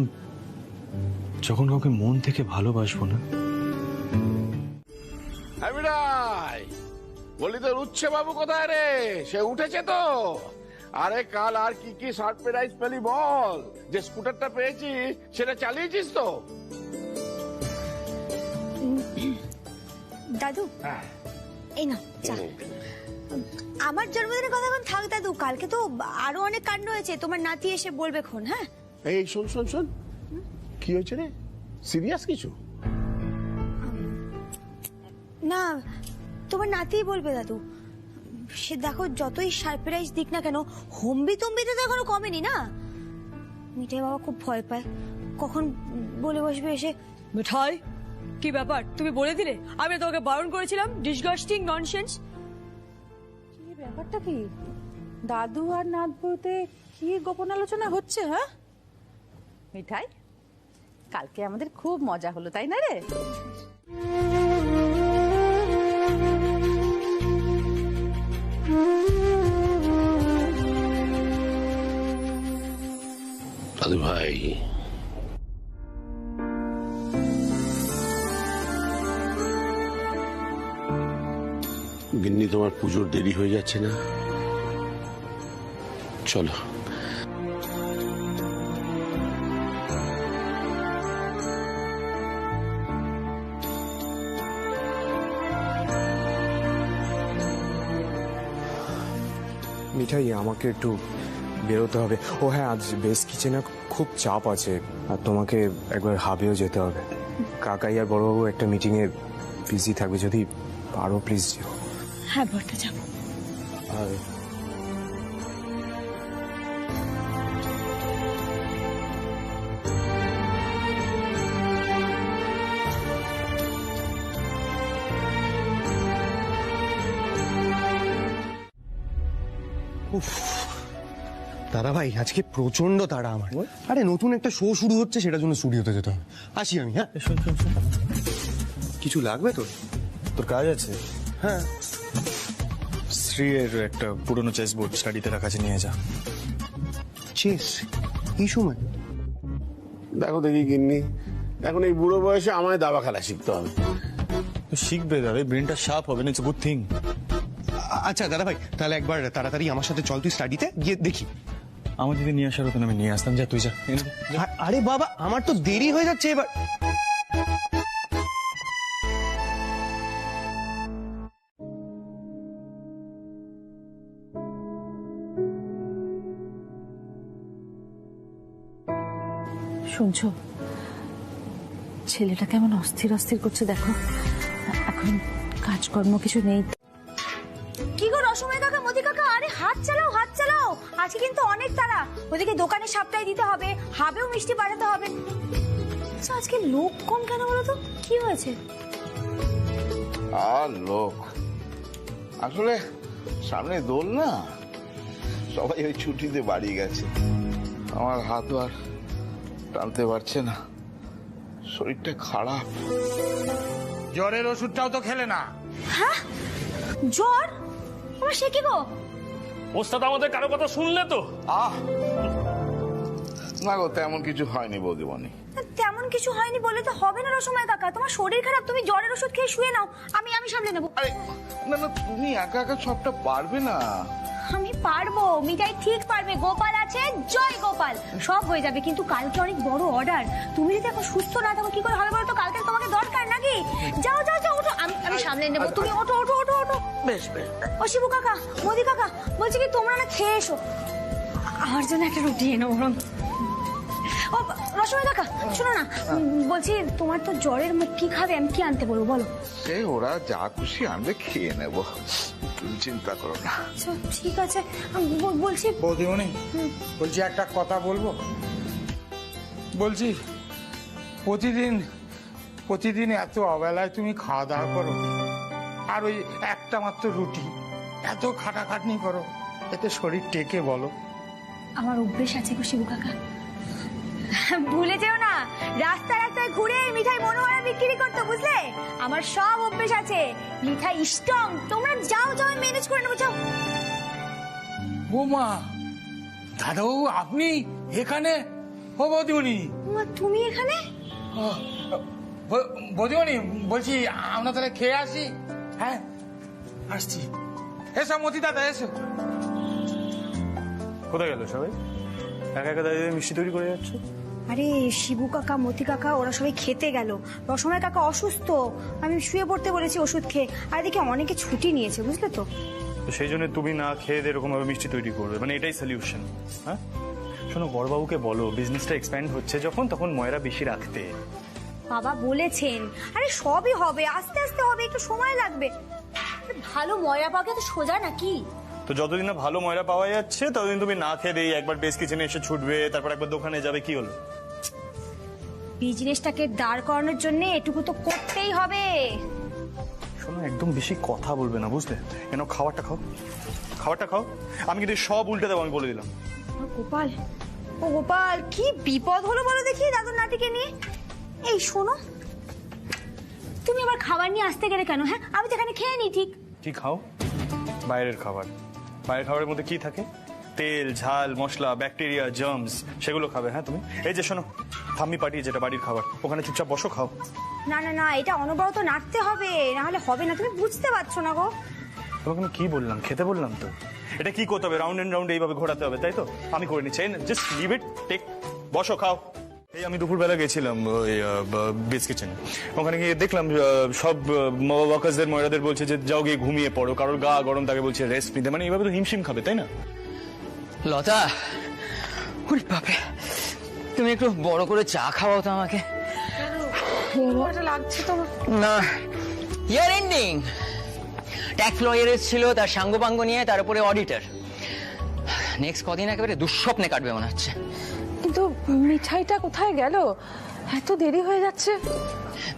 যখন কাউকে মন থেকে ভালোবাসবো না, বলি তোর উচ্ছে বাবু কোথায় রে? সে উঠেছে তো? আরে কাল আর কি কি সারপ্রাইজ পেলি বল? যে স্কুটারটা পেয়েছিস সেটা চালিয়েছিস তো? দাদু, এই না চা। আমার জন্মদিনের কথা এখন থাক দাদু, কালকে তো আরো অনেক কাণ্ড হয়েছে, তোমার নাতি এসে বলবে খন। হ্যাঁ এই শোন শোন শোন, কি হয়েছে রে? সিরিয়াস কিছু? না, তোমার নাতিই বলবে দাদু। সে দেখো যতই সারপ্রাইজ দিক না কেন, হম্বি তম্বিতে তো এখনো কমেনি না। মিঠাই বাবা খুব ভয় পায়, কখন বলে বসবে এসে, মিঠাই কি ব্যাপার তুমি বলে দিলে? আমি তোমাকে বারণ করেছিলাম। Disgusting nonsense. কি ব্যাপারটা কি? দাদু আর নাতবুতে কি গোপন আলোচনা হচ্ছে? হ্যাঁ মিঠাই, কালকে আমাদের খুব মজা হলো, তাই না রে? দাদু ভাই, গিন্নি তোমার পুজোর দেরি হয়ে যাচ্ছে না? চলো। মিঠাই, আমাকে একটু বেরোতে হবে। ও হ্যাঁ, আজ বেস কিচেনে খুব চাপ আছে, আর তোমাকে একবার হাবেও যেতে হবে। কাকাই আর বড়বাবু একটা মিটিংয়ে বিজি থাকবে, যদি পারো প্লিজ যেও। হ্যাঁ বর্দা, যাবো। আর দাদা ভাই, আজকে প্রচন্ড তাড়া আমার। আরে নতুন একটা শো শুরু হচ্ছে, সেটার জন্য স্টুডিওতে যেতে হবে। আসি আমি। হ্যাঁ, শোন শোন শোন, কিছু লাগবে তোর? তোর কাজ আছে? হ্যাঁ, শ্রীয়ের একটা পুরনো চেস বোর্ড স্টাডিতে রাখা আছে, নিয়ে যা। চেস এই সময়? দেখো দেখি গিন্নি, এখন এই বুড়ো বয়সে আমায় দাবা খেলা শিখতে হবে। শিখবে দাদা, ব্রেনটা শার্প হবে না, ইটস গুড থিং। আচ্ছা দাদা ভাই, তাহলে একবার তাড়াতাড়ি আমার সাথে চল, তুই স্টাডিতে গিয়ে দেখি। আমার যদি নিয়ে আসার হতো না, আমি নিয়ে আসতাম। যা তুই যা। আরে বাবা, আমার তো দেরি হয়ে যাচ্ছে এবার। শুনছো, ছেলেটা কেমন অস্থির অস্থির করছে দেখো। এখন কাজকর্ম কিছু নেই। কি গো রসময় কাকা, মতি কাকা, আরে হাত চালাও, হাত চালাও। আজকে কিন্তু অনেক তাড়া। ওদিকে দোকানে সাপটাই দিতে হবে, হাবেও মিষ্টি পাঠাতে হবে। আচ্ছা, আজকে লোক কম কেন বলো তো? কি হয়েছে? আর লোক আসলে সামনে দোল না, সবাই ওই ছুটিতে বাড়ি গেছে। আমার হাত আর টানতে পারছে না, শরীরটা খারাপ। জ্বরের ওষুধটাও তো খেলে না। হ্যাঁ, জ্বর? আমার সে কি গো? ওস্তাদ আমাদের কারো কথা শুনলে তো? না গো, তেমন কিছু হয়নি বৌদিমণি। তেমন কিছু হয়নি বলে তো হবে না রসময় কাকা। তোমার শরীর খারাপ, তুমি জ্বরের ওষুধ খেয়ে শুয়ে নাও, আমি সামলে নেবো। আরে না না, তুমি একা একা সবটা পারবে না। আমি পারবো, মিঠাই ঠিক পারবে। গোপাল আছে, জয় গোপাল, সব হয়ে যাবে। কিন্তু কালকে অনেক বড় অর্ডার, তুমি যদি এখন সুস্থ না থাকো কি করে হবে বলো তো? কালকে তোমাকে দরকার নাকি? যাও যাও যাও, ওঠো, আমি সামলে নেবো। তুমি ওঠো ওঠো ওঠো ওঠো। বেশ বেশ। ও শিবু কাকা, মোদি কাকা, বলছি কি তোমরা না খেয়ে এসো, আমার জন্য একটা রুটি এনো বরং। ও রসময় কাকা, শোনো না, বলছি তোমার তো জ্বরের মুখ, কি খাবে? আমি কি আনতে বলবো বলো? সে ওরা যা খুশি আনবে, খেয়ে নেবো, তুমি চিন্তা করো না। আচ্ছা ঠিক আছে, বলছি বৌদিমণি, বলছি একটা কথা বলবো। বলছি প্রতিদিন এত অবেলায় তুমি খাওয়া দাওয়া করো, আর ওই একটা মাত্র রুটি, এত খাটাখাটনি করো, এতে শরীর টেকে বলো? আমার অভ্যেস আছে গো শিবু কাকা, ভুলে যেও না। রাস্তায় রাস্তায় ঘুরে মিঠাই মনোহরা বিক্রি করতে, বুঝলে? আমার সব অভ্যেস আছে, মিঠাই স্ট্রং। তোমরা যাও যাও, আমি ম্যানেজ করে নেবো, যাও। বৌমা, দাদাবাবু আপনি এখানে? ও বৌদিমণি, তুমি এখানে? বৌদিমণি, বলছি আমরা তাহলে খেয়ে আসি। হ্যাঁ আসছি। এসো মতি দাদা, এসো। কোথায় গেল সবাই? একা একা দাঁড়িয়ে মিষ্টি তৈরি করে যাচ্ছে। আরে শিবু কাকা, মতি কাকা, ওরা সবাই খেতে গেল। রসময় কাকা অসুস্থ, আমি শুয়ে পড়তে বলেছি ওষুধ খেয়ে। আর এদিকে অনেকে ছুটি নিয়েছে, বুঝলে তো? সেই জন্য তুমি না খেয়ে এরকম ভাবে মিষ্টি তৈরি করবে, মানে এটাই সলিউশন? হ্যাঁ শোনো, বড়বাবুকে বলো বিজনেসটা এক্সপ্যান্ড হচ্ছে যখন, তখন ময়রা বেশি রাখতে। বাবা বলেছেন, আরে সবই হবে, আস্তে আস্তে হবে, একটু সময় লাগবে। ভালো ময়রা পাওয়া তো সোজা নাকি? তো যতদিন না ভালো ময়রা পাওয়া যাচ্ছে ততদিন তুমি না খেয়ে দিয়ে একবার বেস কিচেনে এসে ছুটবে, তারপর একবার দোকানে যাবে, কি হলো? বিজনেসটাকে দাঁড় করানোর জন্য এটুকু তো করতেই হবে। শোনো, একদম বেশি কথা বলবে না, বুঝলে? কেন? খাবারটা খাও, খাবারটা খাও। আমি কিন্তু সব উল্টে দেবো, আমি বলে দিলাম। গোপাল, ও গোপাল, কি বিপদ হলো বলো দেখি দাদুর নাতিকে নিয়ে। এই শোনো, তুমি আবার খাবার নিয়ে আসতে গেলে কেন? হ্যাঁ, আমি তো এখানে খেয়ে নি। ঠিক কি খাও? বাইরের খাবার। বাইরের খাবারের মধ্যে কি থাকে? তেল, ঝাল, মশলা, ব্যাকটেরিয়া, জার্মস, সেগুলো খাবে। হ্যাঁ তুমি এই যে শোনো, ঠাম্মি পাঠিয়ে যেটা বাড়ির খাবার, ওখানে চুপচাপ বসো, খাও। না না না, এটা অনবরত নাড়তে হবে, না হলে হবে না। তুমি বুঝতে পারছো না গো। তোমাকে আমি কি বললাম? খেতে বললাম তো। এটা কি করতে হবে? রাউন্ড এন্ড রাউন্ড এইভাবে ঘোরাতে হবে, তাই তো? আমি করে নিচ্ছি। জাস্ট লিভ ইট, টেক, বসো, খাও। এই আমি দুপুরবেলা গেছিলাম ওই বেস কিচেনে। ওখানে গিয়ে দেখলাম সব ওয়ার্কার্সদের, মহিলাদের বলছে যে যাও গিয়ে ঘুমিয়ে পড়ো, কারোর গা গরম তাকে বলছে রেস্ট নিতে। মানে এইভাবে তো হিমশিম খাবে, তাই না? লতা, ওরে বাপরে, তুমি একটু বড় করে চা খাওয়াও তো আমাকে। লাগছে তোমার? না, ইয়ার এন্ডিং, ট্যাক্স লয়ার ছিল, তার সাঙ্গপাঙ্গ নিয়ে, তার উপরে অডিটর। নেক্সট কদিন একেবারে দুঃস্বপ্নে কাটবে মনে হচ্ছে। কিন্তু মিঠাইটা কোথায় গেল? এত দেরি হয়ে যাচ্ছে।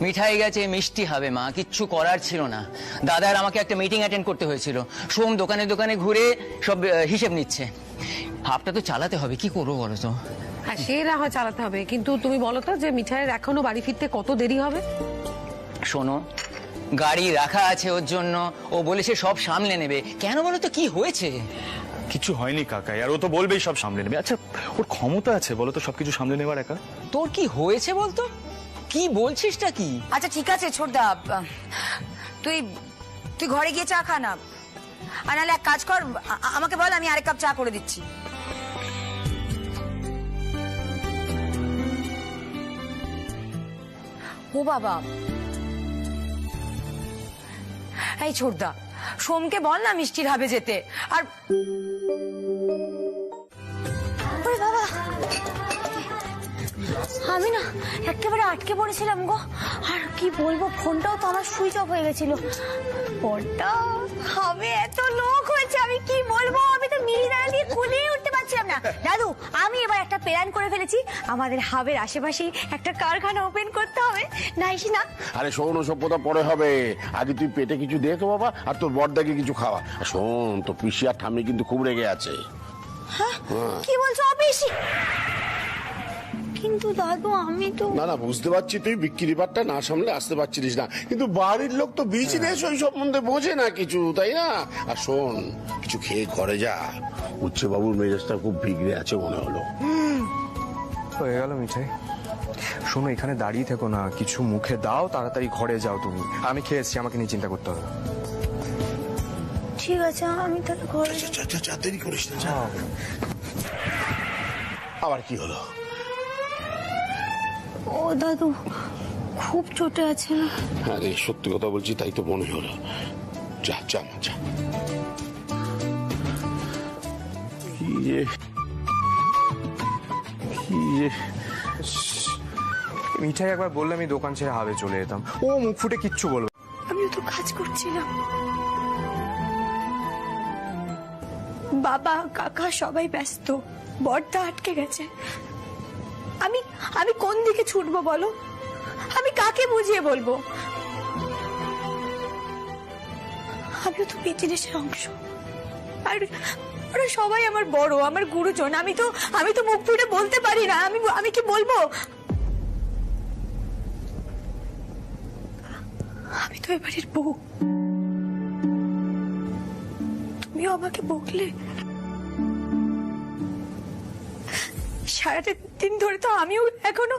মিঠাই গেছে, মিষ্টি হবে মা, কিচ্ছু করার ছিল না। দাদার আমাকে একটা মিটিং অ্যাটেন্ড করতে হয়েছিল। সোম দোকানে দোকানে ঘুরে সব হিসেব নিচ্ছে। হাফটা তো চালাতে হবে, কি করবো বলো তো? হ্যাঁ, সে না হয় চালাতে হবে, কিন্তু তুমি বলো তো যে মিঠাইয়ের এখনো বাড়ি ফিরতে কত দেরি হবে? শোনো, গাড়ি রাখা আছে ওর জন্য, ও বলেছে সব সামলে নেবে। কেন বলো তো, কি হয়েছে? কিছু হয়নি কাকাই, আর ও তো বলবেই সব সামলে নেবে। আচ্ছা, ওর ক্ষমতা আছে বলো তো সবকিছু সামলে নেবার একা? তোর কি হয়েছে বলতো? কি বলছিসটা কি? আচ্ছা ঠিক আছে ছোটদা, তুই তুই ঘরে গিয়ে চা খা না, আর নাহলে এক কাজ কর, আমাকে বল, আমি আরেক কাপ চা করে দিচ্ছি। ও বাবা, এই ছোটদা, সোমকে বল না মিষ্টির হাবে যেতে। আর ওরে বাবা, আমি না একেবারে আটকে পড়েছিলাম গো। আর কি বলবো, ফোনটাও তো আমার সুইচ অফ হয়ে গেছিল। ফোনটা হবে, এত লোক হয়েছে, আমি কি বলবো, আমি তো মিহিদানা দিয়ে কুলিয়ে উঠতে পারছিলাম না। দাদু, আমি এবার একটা প্ল্যান করে ফেলেছি, আমাদের হাবের আশেপাশেই একটা কারখানা ওপেন করতে হবে। নাইস না? আরে শোন, ওসব কথা পরে হবে, আগে তুই পেটে কিছু দে তো বাবা, আর তোর বড়দাকে কিছু খাওয়া। আর শোন, তো পিসি আর ঠাম্মি কিন্তু খুব রেগে আছে। হ্যাঁ, কি বলছো? পিসি? কিন্তু দাদু, আমি তো না না, বুঝতে পারছি তুই বিক্রি বাট্টা না সামলে আসতে পারছিস না, কিন্তু বাড়ির লোক তো বিজনেস ওই সম্বন্ধে বোঝে না কিছু, তাই না? আর শোন, কিছু খেয়ে ঘরে যা, উচ্চ বাবুর মেজাজটা খুব বিগড়ে আছে মনে হলো। হয়ে গেল মিঠাই। শোনো, এখানে দাঁড়িয়ে থেকো না, কিছু মুখে দাও, তাড়াতাড়ি ঘরে যাও তুমি। আমি খেয়ে এসছি, আমাকে নিয়ে চিন্তা করতে হবে। ঠিক আছে, আমি তাহলে ঘরে দেরি করিস না। আবার কি হলো? ও দাদু, খুব চোটে আছে না? আরে সত্যি কথা বলছি, তাই তো মনে হলো। যা যা যা। মিঠাই একবার বললে আমি দোকান ছেড়ে হাবে চলে যেতাম, ও মুখ ফুটে কিচ্ছু বলবে। আমিও তো কাজ করছিলাম, বাবা কাকা সবাই ব্যস্ত, বর্দা আটকে গেছে। আমি কোন দিকে ছুটবো বলো? আমি কাকে বুঝিয়ে বলবো? আমিও তো বিজনেসের অংশ, আর ওরা সবাই আমার বড়, আমার গুরুজন। আমি তো মুখ ফুটে বলতে পারি না। আমি কি বলবো? আমি তো এবারের বউ, তুমিও আমাকে বকলে। সারাটা দিন ধরে তো আমিও এখনো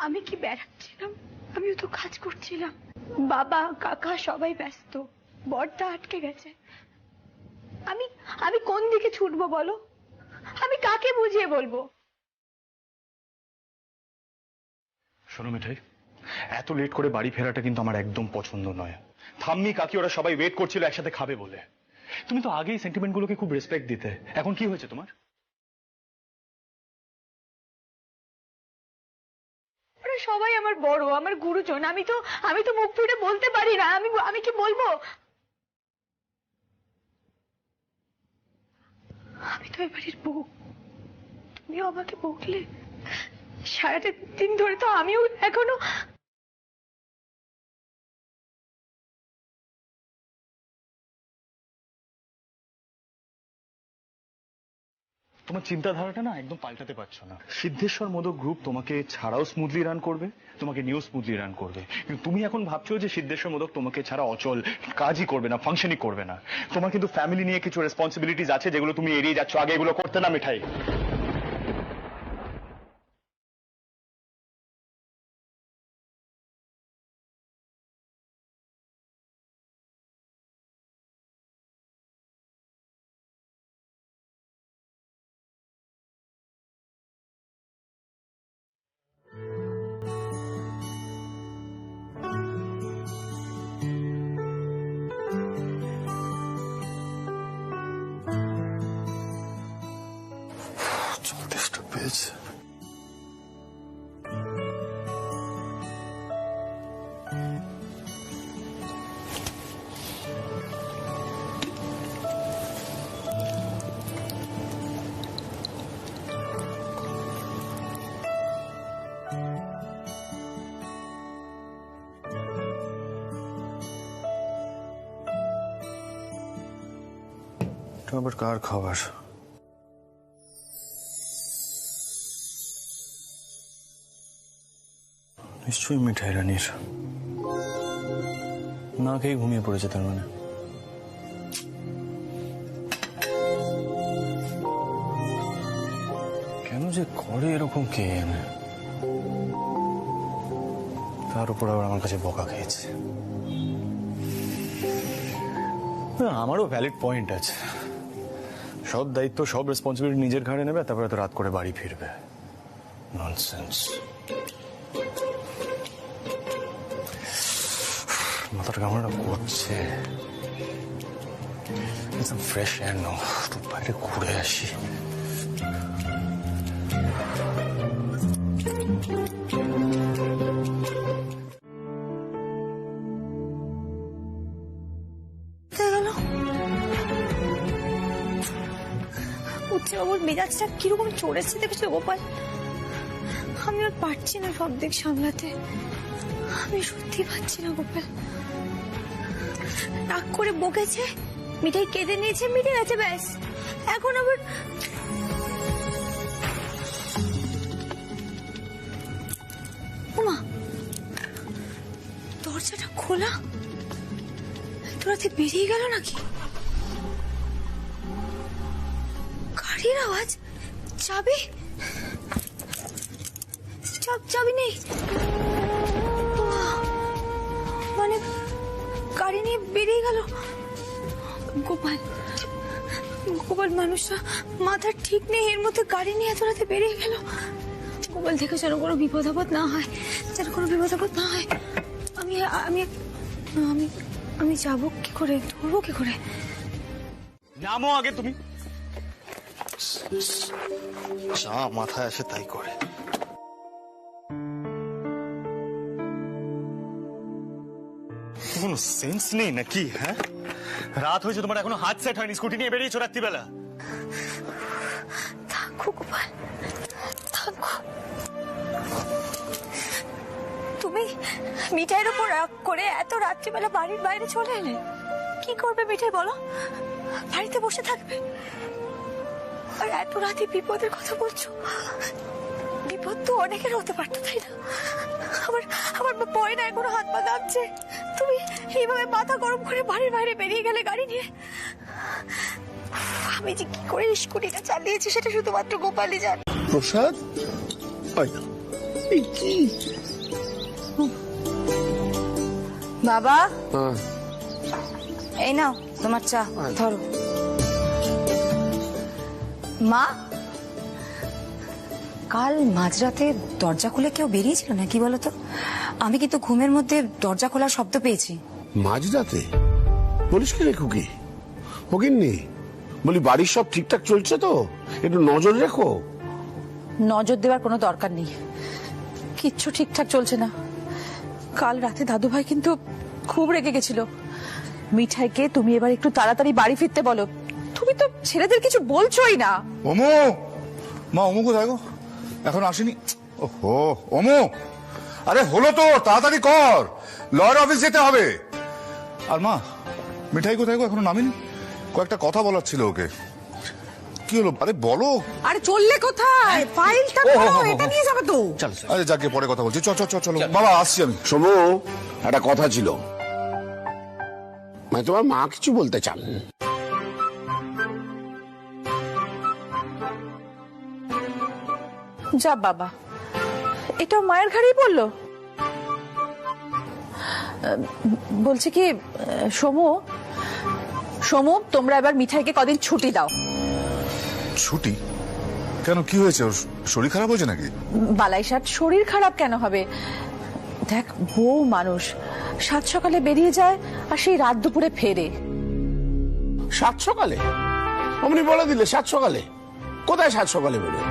আমি কি বেড়াচ্ছিলাম? আমিও তো কাজ করছিলাম, বাবা কাকা সবাই ব্যস্ত, বর্দা আটকে গেছে। আমি কোন দিকে ছুটবো বলো? আমি কাকে বুঝিয়ে বলবো? শোনো মিঠাই, এত লেট করে বাড়ি ফেরাটা কিন্তু আমার একদম পছন্দ নয়। ঠাম্মি কাকি ওরা সবাই ওয়েট করছিল একসাথে খাবে বলে। তুমি তো আগেই সেন্টিমেন্ট গুলোকে খুব রেসপেক্ট দিতে, এখন কি হয়েছে তোমার? ওরা সবাই আমার বড়, আমার গুরুজন। আমি তো মুখ ফুটে বলতে পারি না। আমি কি বলবো? আমি তো এবারের বউ, তুমিও আমাকে বকলে। সারাটা দিন ধরে তো আমিও এখনো। তোমার চিন্তাধারাটা না একদম পাল্টাতে পারছো না। সিদ্ধেশ্বর মোদক গ্রুপ তোমাকে ছাড়াও স্মুথলি রান করবে, তোমাকে নিউ স্মুথলি রান করবে, কিন্তু তুমি এখন ভাবছো যে সিদ্ধেশ্বর মোদক তোমাকে ছাড়া অচল, কাজই করবে না, ফাংশনই করবে না। তোমার কিন্তু ফ্যামিলি নিয়ে কিছু রেসপন্সিবিলিটিস আছে যেগুলো তুমি এড়িয়ে যাচ্ছ। আগে এগুলো করতে না মিঠাই। পেয়েছে। আবার কার খাবার? নিশ্চয়ই মিঠাই রানীর। না খেয়ে ঘুমিয়ে পড়েছে তার মানে। কেন যে করে এরকম কে জানে। তার উপর আবার আমার কাছে বকা খেয়েছে। আমারও ভ্যালিড পয়েন্ট আছে। সব দায়িত্ব, সব রেসপন্সিবিলিটি নিজের ঘাড়ে নেবে, তারপরে তো রাত করে বাড়ি ফিরবে। ননসেন্স। মাথাটা কেমন করছে। ফ্রেশ এয়ার নাও, একটু বাইরে ঘুরে আসি। ওর মেজাজটা কিরকম চড়েছে দেখেছো গোপাল? আমি আর পারছি না সব দিক সামলাতে। আমি সত্যি পারছি না গোপাল। রাগ করে বকেছে, মিঠাই কেঁদে নিয়েছে, মিটে গেছে, ব্যাস। এখন আবার ওমা, দরজাটা খোলা। তোরাতে বেরিয়ে গেল নাকি? গাড়ির আওয়াজ, চাবি, চাবি নেই। মানে গাড়ি নিয়ে বেরিয়ে গেল। গোপাল, মানুষটা মাথার ঠিক নেই, এর মধ্যে গাড়ি নিয়ে এত রাতে বেরিয়ে গেল। গোপাল থেকে যেন কোনো বিপদ আপদ না হয়, যেন কোনো বিপদ আপদ না হয়। আমি আমি আমি আমি যাবো কি করে, ধরবো কি করে? নামো আগে তুমি। যা মাথায় আসে তাই করে। কোনো সেন্স নেই নাকি? হ্যাঁ, রাত হয়েছে, তোমার এখনো হাত সেট হয়নি, স্কুটি নিয়ে বেরিয়েছো রাত্রিবেলা। থাকো গোপাল, থাকো। তুমি মিঠাইয়ের উপর রাগ করে এত রাত্রিবেলা বাড়ির বাইরে চলে এলে। কি করবে মিঠাই বলো? বাড়িতে বসে থাকবে? আর এত রাতে বিপদের কথা বলছো। বিপদ তো অনেকের হতে পারতো, তাই না? আমার ভয় না, এখনো হাত পা কাঁপছে। তুমি এইভাবে মাথা গরম করে বাড়ির বাইরে বেরিয়ে গেলে গাড়ি নিয়ে। আমি যে কি করে স্কুটিটা চালিয়েছি সেটা শুধুমাত্র গোপালই জানে। প্রসাদ, কি বাবা, এই নাও তোমার চা, ধরো। মা, কাল মাঝরাতে দরজা খুলে কেউ বেরিয়েছিল না কি বলতো? আমি কিন্তু ঘুমের মধ্যে দরজা খোলার শব্দ পেয়েছি। মাঝরাতে? বলিস কি রে খুকি? হোগিননি, বলি বাড়ির সব ঠিকঠাক চলছে তো? একটু নজর রেখো। নজর দেওয়ার কোনো দরকার নেই, কিচ্ছু ঠিকঠাক চলছে না। কাল রাতে দাদুভাই কিন্তু খুব রেগে গেছিল। মিঠাইকে তুমি এবার একটু তাড়াতাড়ি বাড়ি ফিরতে বলো। তুমি তো ছেলেদের কিছু বলছোই না। ওমো, মা ওমু কোথায় গো? এখন আসেনি? ওহো ওমু, আরে হলো তো, তাড়াতাড়ি কর, লয়ার অফিস যেতে হবে। আর মা, মিঠাই কোথায় গো? এখনো নামেনি? কয়েকটা কথা বলার ছিল ওকে। কি হলো? আরে বলো। আরে চললে কোথায়? ফাইলটা করো, এটা নিয়ে যাবে তো। আরে যাকে পরে কথা বলছি, চলো বাবা, আসছি আমি। সমু, একটা কথা ছিল, মানে তোমার মা কিছু বলতে চান। যা বাবা, এটা মায়ের ঘাড়েই বললো। বলছে কি সমু, তোমরা এবার মিঠাইকে কদিন ছুটি দাও। ছুটি? কেন, কি হয়েছে? ওর শরীর খারাপ হয়েছে নাকি? বালাইসার শরীর খারাপ কেন হবে? দেখ, বউ মানুষ, সাত সকালে বেরিয়ে যায় আর সেই রাত দুপুরে ফেরে। সাত সকালে? অমনি বলে দিলে সাত সকালে? কোথায় সাত সকালে বলে?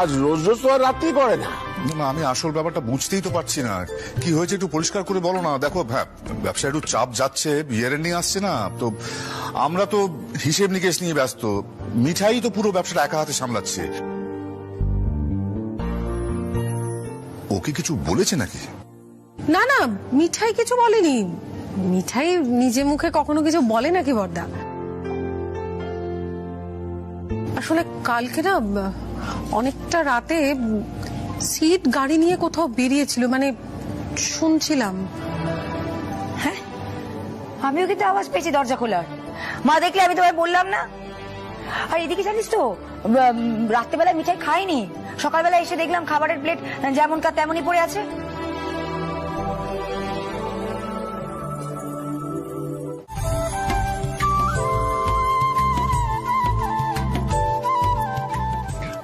আজ রোজ রোজ তো আর রাত্রি করে না। না, আমি আসল ব্যাপারটা বুঝতেই তো পারছি না। কি হয়েছে একটু পরিষ্কার করে বলো না। দেখো, ব্যবসা একটু চাপ যাচ্ছে, ইয়ার এন্ডিং আসছে না তো, আমরা তো হিসেব নিকেশ নিয়ে ব্যস্ত। মিঠাই তো পুরো ব্যবসাটা একা হাতে সামলাচ্ছে। ও কি কিছু বলেছে নাকি? না না, মিঠাই কিছু বলেনি। মিঠাই নিজে মুখে কখনো কিছু বলে নাকি বর্দা? আসলে কালকে না অনেকটা রাতে সিট গাড়ি নিয়ে কোথাও বেরিয়েছিল, মানে শুনছিলাম। হ্যাঁ, আমিও কিন্তু আওয়াজ পেয়েছি দরজা খোলার। মা দেখলে, আমি তোমায় বললাম না? আর এদিকে জানিস তো, রাত্রেবেলা মিঠাই খাইনি, সকালবেলা এসে দেখলাম খাবারের প্লেট যেমনকার তেমনই পড়ে আছে।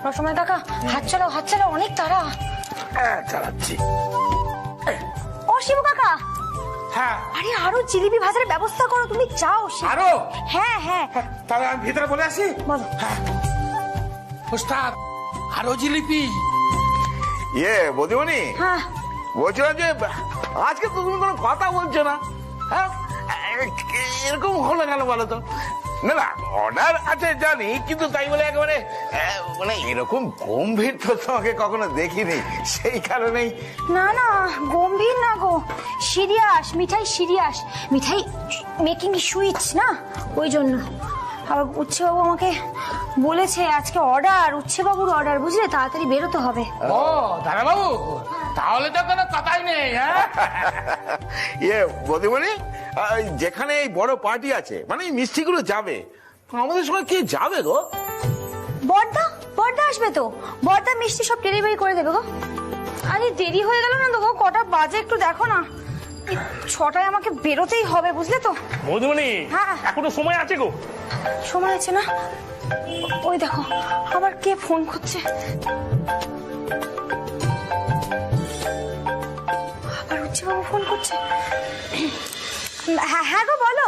রসময় কাকা, হাত চালাও, অনেক তাড়া। চালাচ্ছি। ও শিবু কাকা, হ্যাঁ, আরে আরো জিলিপি ভাজার ব্যবস্থা করো, তুমি যাও। আরো? হ্যাঁ হ্যাঁ। তাহলে আমি ভিতরে বলে আসি। বলো। হ্যাঁ, ওস্তাদ, আরো জিলিপি। বদিমণি, হ্যাঁ, বলছিলাম যে আজকে তো তুমি কোনো কথা বলছো না। হ্যাঁ, এরকম হলো কেন বলো তো? না না, অর্ডার আছে জানি, কিন্তু তাই বলে একেবারে মানে এরকম গম্ভীর তো তোমাকে কখনো দেখিনি, সেই কারণেই। না না, গম্ভীর না গো, সিরিয়াস। মিঠাই সিরিয়াস, মিঠাই মেকিং সুইটস না, ওই জন্য। আর উচ্ছেবাবু আমাকে বলেছে আজকে অর্ডার, উচ্ছেবাবুর অর্ডার, বুঝলে, তাড়াতাড়ি বেরোতে হবে। ও দাদা বাবু, তাহলে তো কোনো কথাই নেই। হ্যাঁ, বদিমণি, যেখানে এই বড় পার্টি আছে, মানে এই মিষ্টিগুলো যাবে, আমাদের সঙ্গে কে যাবে গো? বর্দা আসবে তো, বর্দা মিষ্টি সব ডেলিভারি করে দেবে গো। আরে দেরি হয়ে গেল না তো গো, কটা বাজে একটু দেখো না। 6টায় আমাকে বেরোতেই হবে, বুঝলে তো। মধুমণি, হ্যাঁ, এখনো সময় আছে গো। সময় আছে না? ওই দেখো, আবার কে ফোন করছে। আবার উচ্ছেবাবু ফোন করছে। হ্যাঁ গো, বলো।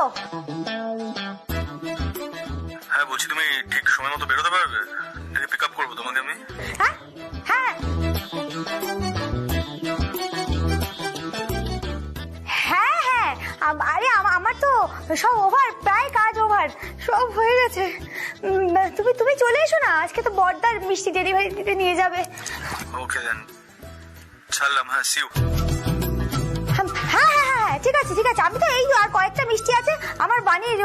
হ্যাঁ, বলছি তুমি ঠিক সময় মতো বেরোতে পারবে? পিক আপ করবো তোমাকে আমি। হ্যাঁ হ্যাঁ হ্যাঁ হ্যাঁ, আরে আমার তো সব ওভার, প্রায় কাজ ওভার, সব হয়ে গেছে। তুমি চলে এসো না, আজকে তো বর্দার মিষ্টি ডেলিভারি দিতে নিয়ে যাবে। ওকে দেন, ছাড়লাম। হ্যাঁ, সি ইউ। হ্যাঁ হ্যাঁ হ্যাঁ, ঠিক আছে ঠিক আছে, আমি তো এই আর কয়েকটা মিষ্টি আছে, আমার বানিয়ে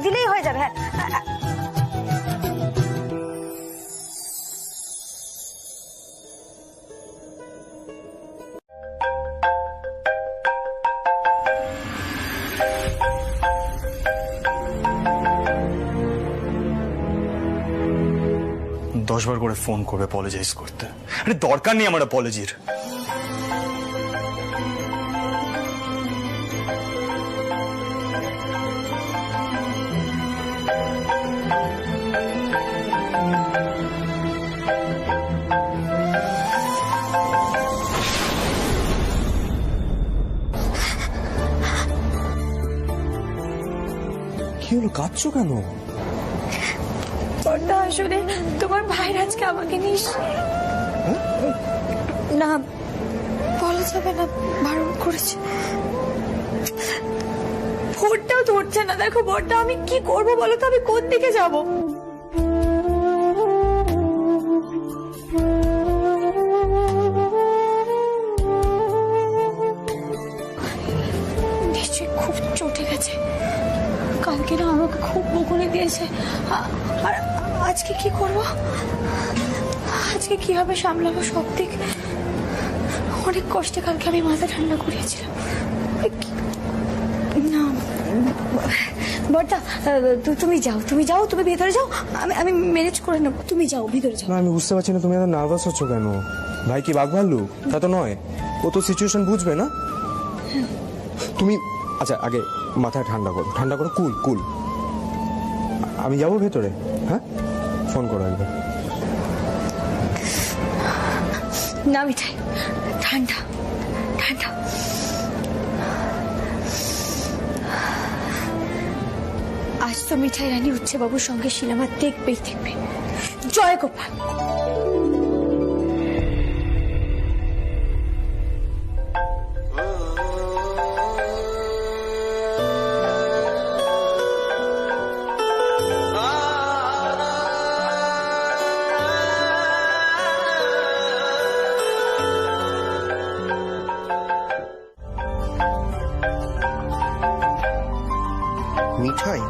দিলেই হয়ে যাবে। হ্যাঁ, 10 বার করে ফোন করবে অ্যাপোলোজাইজ করতে। আরে দরকার নেই আমার অ্যাপোলজির। কি হলো, কাঁদছো কেন? বড়দা আসলে তোমার ভাইয়ের আজকে আমাকে নিস না, বলা যাবে না, বারণ করেছে। ফোনটাও ধরছে না। দেখো বড়দা, আমি কি করবো বলো তো, আমি কোন দিকে যাবো? নিশ্চয়ই খুব চটে গেছে। কালকে না আমাকে খুব বকুনি দিয়েছে। আর আজকে কি করব? আজকে কিভাবে সামলাবো সব দিক? অনেক কষ্টে কালকে আমি মাথা ঠান্ডা করিয়েছিলাম। না বড়দা, তুমি যাও, তুমি ভেতরে যাও, আমি ম্যানেজ করে নেবো। তুমি যাও, ভিতরে যাও। না, আমি বুঝতে পারছি না তুমি এত নার্ভাস হচ্ছ কেন। ভাই কি বাঘ ভাল্লুক? তা তো নয়, ও তো সিচুয়েশন বুঝবে না। তুমি আচ্ছা আগে মাথায় ঠান্ডা করো, কুল। আমি যাবো ভেতরে, হ্যাঁ? ফোন করো একবার। না মিঠাই, ঠান্ডা। আজ তো মিঠাই রানী উচ্ছে বাবুর সঙ্গে সিনেমা দেখবে। জয় গোপাল। মিঠাই,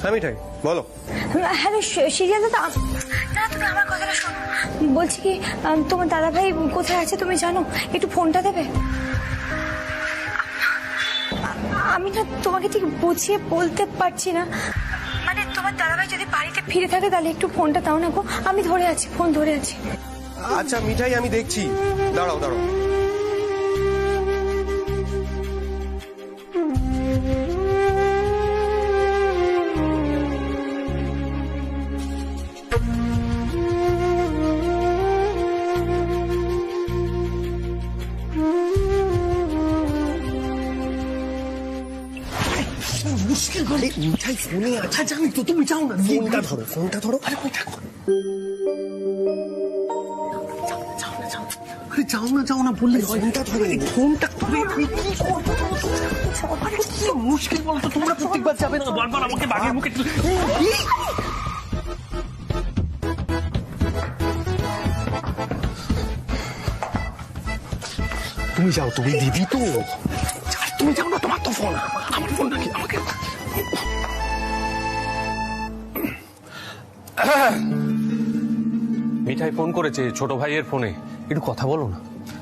হ্যাঁ মিঠাই বলো। হ্যাঁ সিরিয়াল দাদা, তুমি আমার কথাটা শোনো। বলছি কি, তোমার দাদা ভাই কোথায় আছে তুমি জানো? একটু ফোনটা দেবে। আমি না তোমাকে ঠিক বুঝিয়ে বলতে পারছি না, মানে তোমার দাদা ভাই যদি বাড়িতে ফিরে থাকে তাহলে একটু ফোনটা দাও না গো। আমি ধরে আছি, ফোন ধরে আছি। আচ্ছা মিঠাই, আমি দেখছি, দাঁড়াও। মুশকিল করে মিঠাই ফোনে আছে। জানি তো, তুমি যাও না, ফোনটা ধরো। আরে যাও না বললে ফোনটা ধরো। কি মুশকিল বলতো, তোমরা প্রত্যেকবার যাবে না, বারবার আমাকে বাঘের মুখে। তুমি যাও, তুমি দিদি তো। তুমি যাও না, তোমার তো ফোন, আমার ফোন নাকি আমাকে। মিঠাই ফোন করেছে ছোট ভাইয়ের ফোনে, একটু কথা বলো না।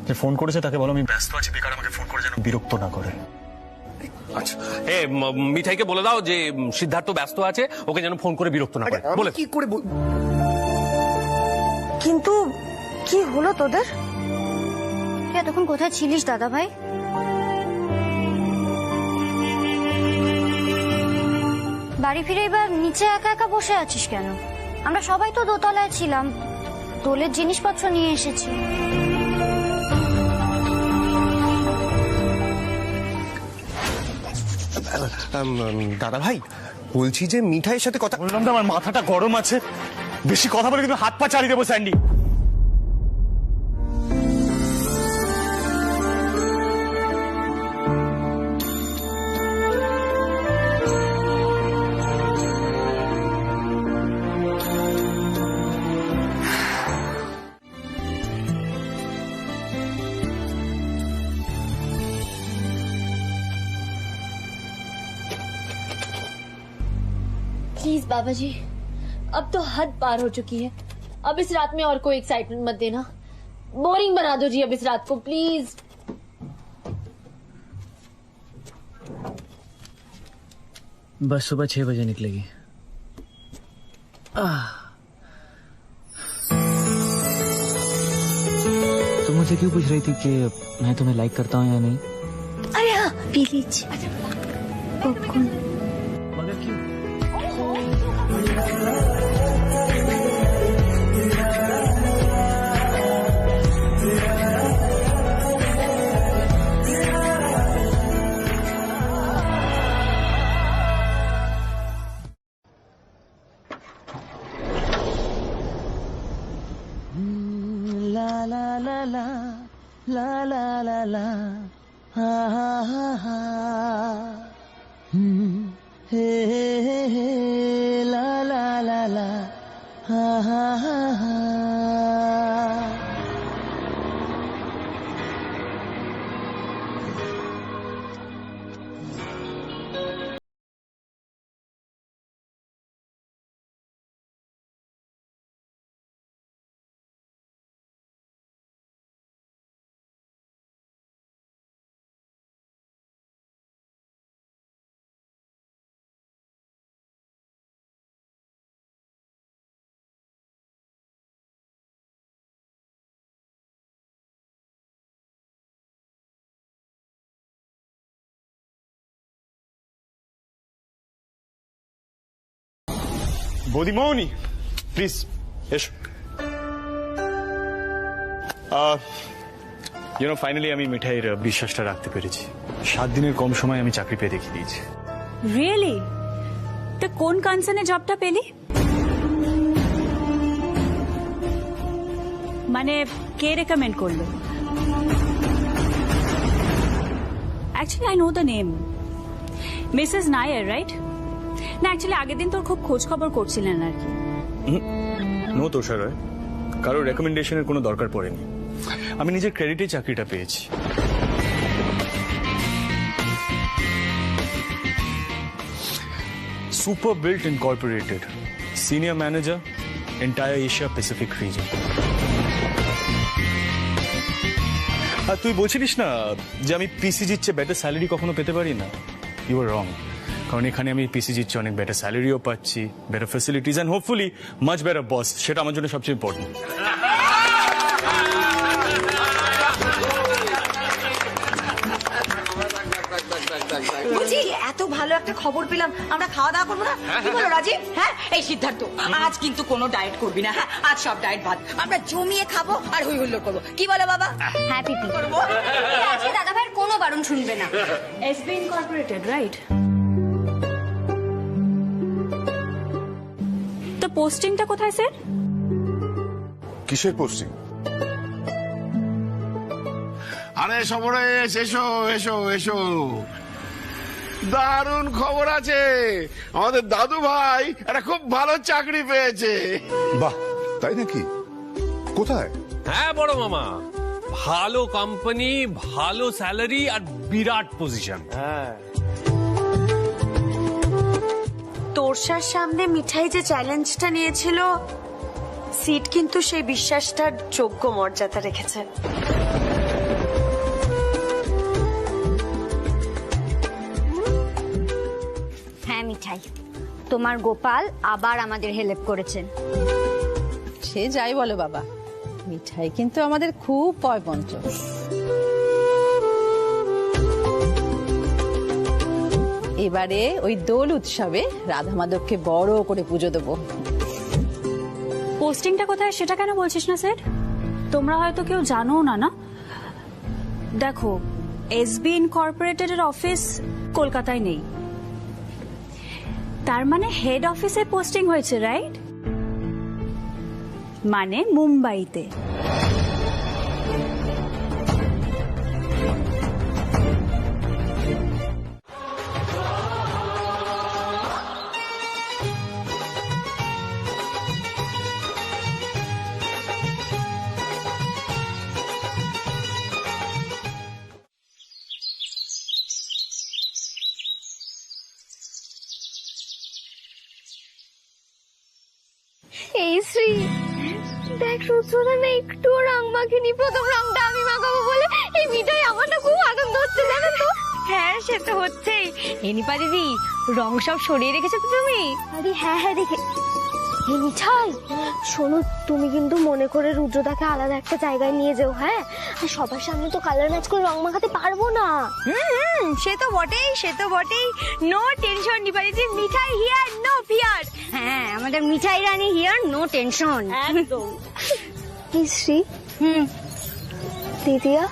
যে ফোন করেছে তাকে বলো আমি ব্যস্ত আছি, বেকার আমাকে ফোন করে যেন বিরক্ত না করে। আচ্ছা, মিঠাইকে বলে দাও যে সিদ্ধার্থ ব্যস্ত আছে, ওকে যেন ফোন করে বিরক্ত না করে। বলে কি করে কিন্তু কি হলো তোদের? এতক্ষণ কোথায় ছিলিস দাদা ভাই? বাড়ি ফিরে এবার নিচে একা একা বসে আছিস কেন? আমরা সবাই তো দোতলায় ছিলাম, দোলের জিনিসপত্র নিয়ে এসেছি। দাদা ভাই, বলছি যে মিঠাইয়ের সাথে কথা বললাম না, আমার মাথাটা গরম আছে, বেশি কথা বলে কিন্তু হাত পা চালিয়ে দেবো স্যান্ডি। प्लीज बाबा जी, अब तो हद पार हो चुकी है। अब इस रात में और कोई एक्साइटमेंट मत देना, बोरिंग बना दो जी अब इस रात को प्लीज। बस सुबह 6 बजे निकलेगी। तुम मुझसे क्यों पूछ रही थी कि मैं तुम्हें लाइक करता हूँ या नहीं? अरे हाँ, पी लीजिए। मगर क्यों? লা লা লা লা হা হা হা হা হে হে হে হে লা লা লা লা হা হা হা হা বৌদিমৌনি প্লিজ এসো ফাইনালি আমি মিঠাইয়ের বিশ্বাসটা রাখতে পেরেছি। 7 দিনের কম সময় আমি চাকরি পেয়ে দেখিয়ে দিয়েছি। রিয়েলি? তো কোন কনসার্নে জবটা পেলি? মানে কে রেকমেন্ড করলো? Actually I know the name, Mrs Nair, right? না অ্যাকচুয়ালি আগের দিন তোর খুব খোঁজ খবর করছিলেন আর কি। নো তুষার রায়, কারোর রেকমেন্ডেশনের কোনো দরকার পড়েনি। আমি নিজের ক্রেডিটে চাকরিটা পেয়েছি। Super built incorporated, senior manager, entire Asia Pacific region. আর তুই বলছিলিস না যে আমি পিসিজির চেয়ে বেটার স্যালারি কখনো পেতে পারি না? ইউ আর রং, কারণ এখানে আমি পিসিজির চেয়ে অনেক বেটার স্যালারিও পাচ্ছি, better facilities and hopefully much better boss. সেটা আমার জন্য সবচেয়ে ইম্পর্টেন্ট। বুঝি এত ভালো একটা খবর পেলাম, আমরা খাওয়া দাওয়া করবো না? কি বলো রাজীব? হ্যাঁ এই সিদ্ধার্থ, আজ কিন্তু কোনো ডায়েট করবি না। হ্যাঁ আজ সব ডায়েট বাদ, আমরা জমিয়ে খাবো আর হই হুল্লোড় করবো। কি বলো বাবা? হ্যাঁ পিপি করবো। আজকে দাদা ভাইয়ের কোনো বারণ শুনবে না। SB Incorporated, right? তো পোস্টিংটা কোথায় স্যার? কিসের পোস্টিং? আরে সমরেশ, এসো এসো এসো, দারুণ খবর আছে। আমাদের দাদু ভাই একটা খুব ভালো চাকরি পেয়েছে। বাহ, তাই নাকি? কোথায়? হ্যাঁ বড় মামা, ভালো কোম্পানি, ভালো স্যালারি আর বিরাট পজিশন। হ্যাঁ, তোরসার সামনে মিঠাই যে চ্যালেঞ্জটা নিয়েছিল, সিট কিন্তু সেই বিশ্বাসটার যোগ্য মর্যাদা রেখেছে। হ্যাঁ মিঠাই, তোমার গোপাল আবার আমাদের হেল্প করেছেন। সে যাই বলো বাবা, মিঠাই কিন্তু আমাদের খুব পয়পঞ্চ। এবারে ওই দোল উৎসবে রাধা মাধবকে বড় করে পুজো দেবো। পোস্টিংটা কোথায় সেটা কেন বলছিস না স্যার? তোমরা হয়তো কেউ জানো না। না দেখো, এসবি ইনকর্পোরেটেড এর অফিস কলকাতায় নেই, তার মানে হেড অফিসে পোস্টিং হয়েছে, রাইট? মানে মুম্বাইতে। এই শ্রী, দেখ রুদ্রদা না একটু রং মাখিনি, প্রথম রংটা আমি মাখাবো বলে এই মিঠাই আমার না খুব আনন্দ হচ্ছে, জানো তো? হ্যাঁ সে তো হচ্ছেই। এনিপা দিদি, রং সব সরিয়ে রেখেছো তো তুমি? আরে হ্যাঁ হ্যাঁ দেখে। এই মিঠাই শোনো, তুমি কিন্তু মনে করে রুদ্রদাকে আলাদা একটা জায়গায় নিয়ে যাও। হ্যাঁ, আর সবার সামনে তো কালার ম্যাচ করে রং মাখাতে পারবো না। সে তো বটেই, সে তো বটেই। নো টেনশন নিপারিদি, মিঠাই হিয়ার নো ফিয়ার। হ্যাঁ আমাদের Mithai Rani here, no tension. একদম। শ্রী, দিদিয়া,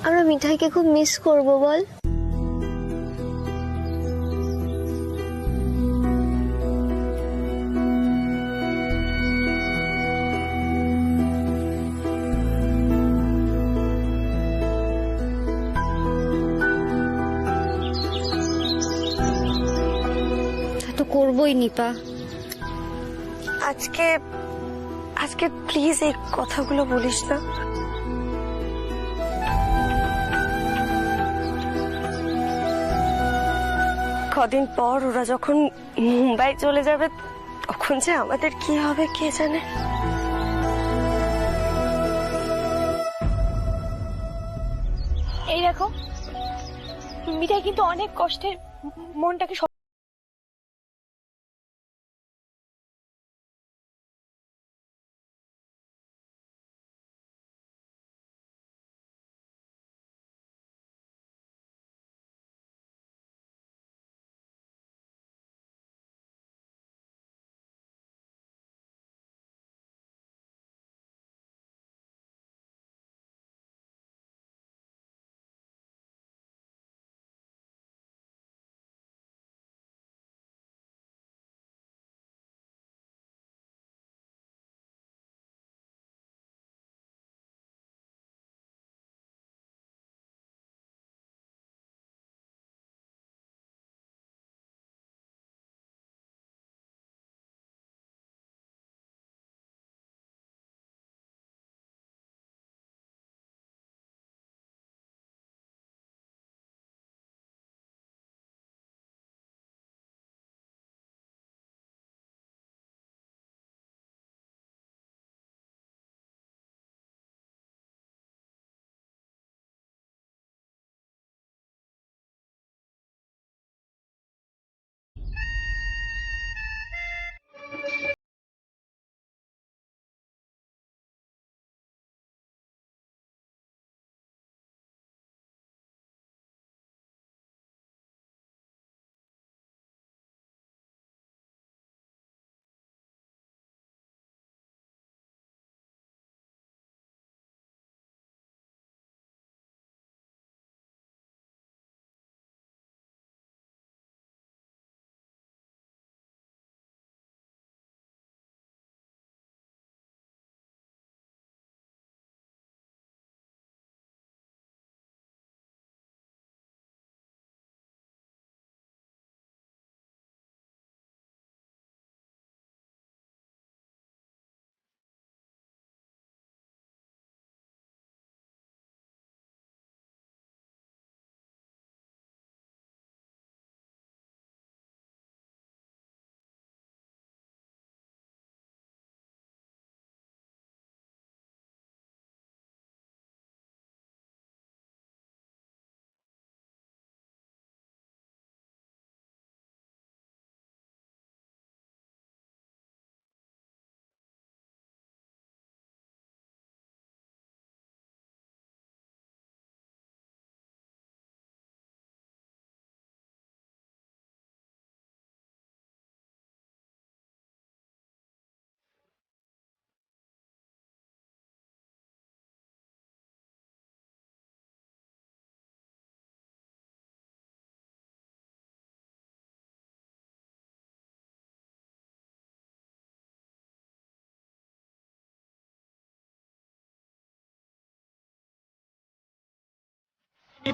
আমরা মিঠাইকে খুব মিস করবো বল। করবই নিপা। আজকে আজকে প্লিজ এই কথাগুলো বলিস না। কদিন পর ওরা যখন মুম্বাই চলে যাবে তখন যে আমাদের কি হবে কে জানে। এই দেখো মিঠাই কিন্তু অনেক কষ্টে মনটাকে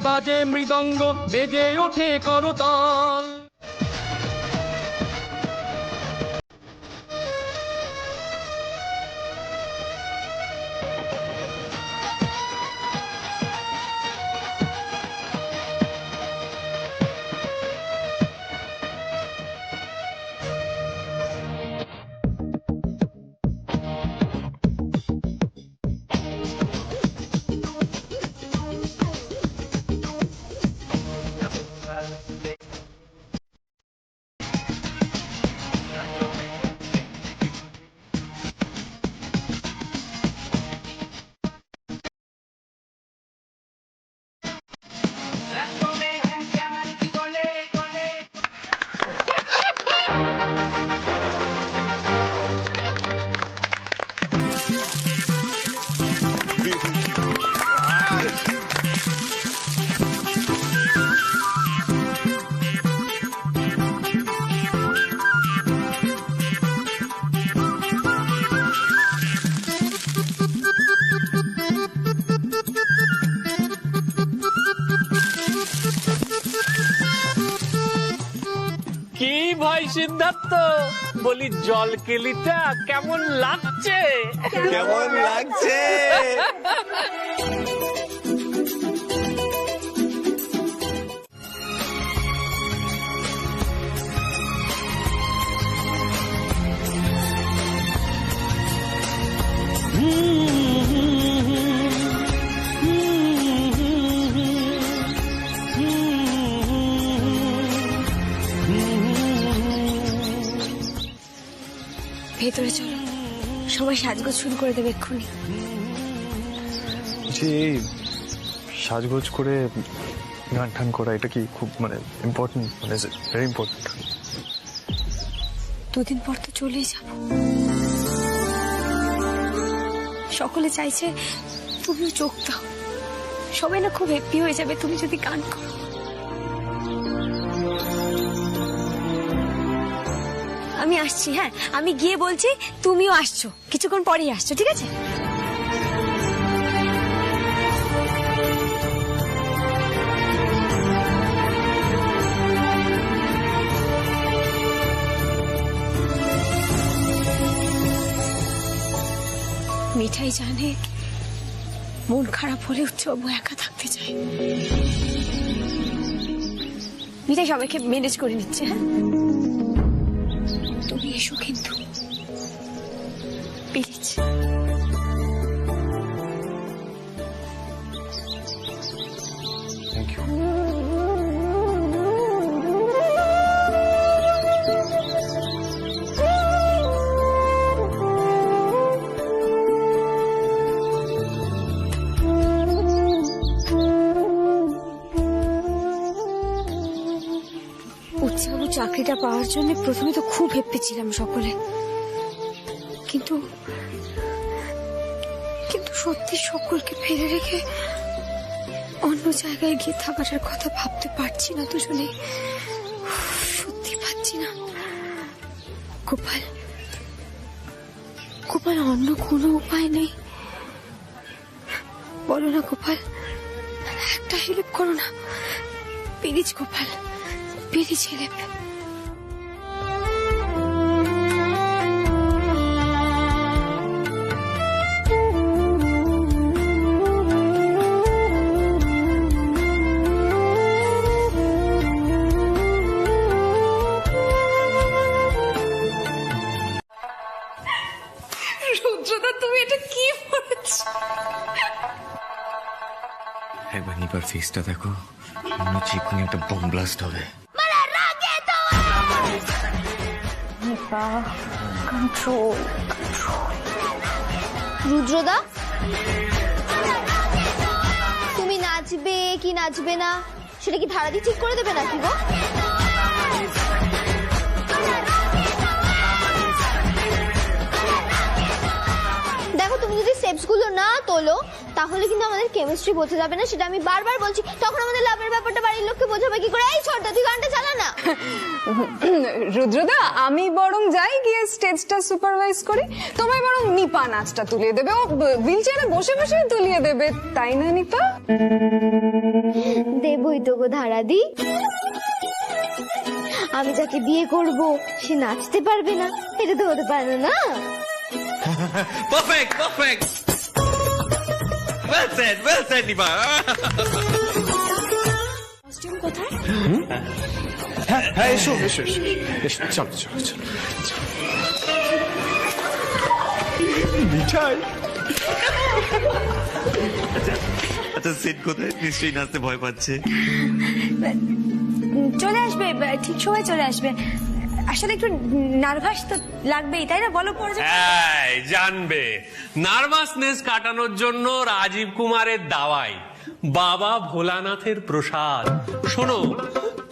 বাজে মৃদঙ্গ বেজে ওঠে করতাল। সিদ্ধার্থ, বলি জল কেলিটা কেমন লাগছে? কেমন লাগছে? ভেতরে চলো, সবাই সাজগোজ শুরু করে দেবে এক্ষুনি। যে এই সাজগোজ করে গান টান করা, এটা কি খুব মানে ইম্পর্টেন্ট? মানে ভেরি ইম্পর্টেন্ট। দুদিন পর তো চলেই যাব। সকলে চাইছে তুমিও চোখ দাও, সবাই না খুব হ্যাপি হয়ে যাবে তুমি যদি গান করো। আমি আসছি, হ্যাঁ আমি গিয়ে বলছি তুমিও আসছো, কিছুক্ষণ পরেই আসছো, ঠিক আছে? মিঠাই জানে মন খারাপ হলে উৎসব একা থাকতে চায়। মিঠাই সবাইকে ম্যানেজ করে নিচ্ছে। হ্যাঁ তুমি এসো কিন্তু প্লিজ। Thank you. উৎসব চাকরিটা পাওয়ার জন্য প্রথমে তো খুব হ্যাপি ছিলাম সকলে, কিন্তু কিন্তু সত্যি সকলকে ফেলে রেখে অন্য জায়গায় গিয়ে থাকার কথা ভাবতে পারছি না দুজনে, সত্যি পারছি না। গোপাল, গোপাল অন্য কোনো উপায় নেই? বলো না গোপাল, একটা হেল্প করো না প্লিজ গোপাল, প্লিজ হেল্প। রুদ্রদা তুমি এটা কি করেছো? একবার নিপার ফেসটা দেখো, মনে হচ্ছে এক্ষুনি একটা বম ব্লাস্ট হবে। কন্ট্রোল। রুদ্রদা, তুমি নাচবে কি নাচবে না সেটা কি ধারাদি ঠিক করে দেবে নাকি গো? দেখো তুমি যদি স্টেপস গুলো না তোলো তাহলে কিন্তু আমাদের কেমিস্ট্রি বোঝা যাবে না, সেটা আমি বারবার বলছি। তখন আমাদের লাভের ব্যাপারটা বাড়ির লোককে বোঝাবে কি করে? এই ছোট্ট তুই গানটা চালা না। রুদ্রদা আমি বরং যাই গিয়ে স্টেজটা সুপারভাইজ করি, তোমায় বরং নিপা নাচটা তুলিয়ে দেবে, ও হুইল চেয়ারে বসে বসে তুলিয়ে দেবে, তাই না নিপা? দেবই তো গো ধারাদি, আমি যাকে বিয়ে করব সে নাচতে পারবে না, এটা তো হতে পারে না। Perfect perfect, well said Nipa. Costume কোথায়? হ্যাঁ হ্যাঁ, এসো এসো এসো এসো, চলো চলো চলো। মিঠাই, আচ্ছা সেট কোথায়? নিশ্চয়ই নাচতে ভয় পাচ্ছে। চলে আসবে, ঠিক সময় চলে আসবে। আসলে একটু নার্ভাস তো লাগবেই, তাই না? বলো পরে জানবে নার্ভাসনেস কাটানোর জন্য রাজীব কুমারের দাওয়াই বাবা ভোলানাথের প্রসাদ। শোনো,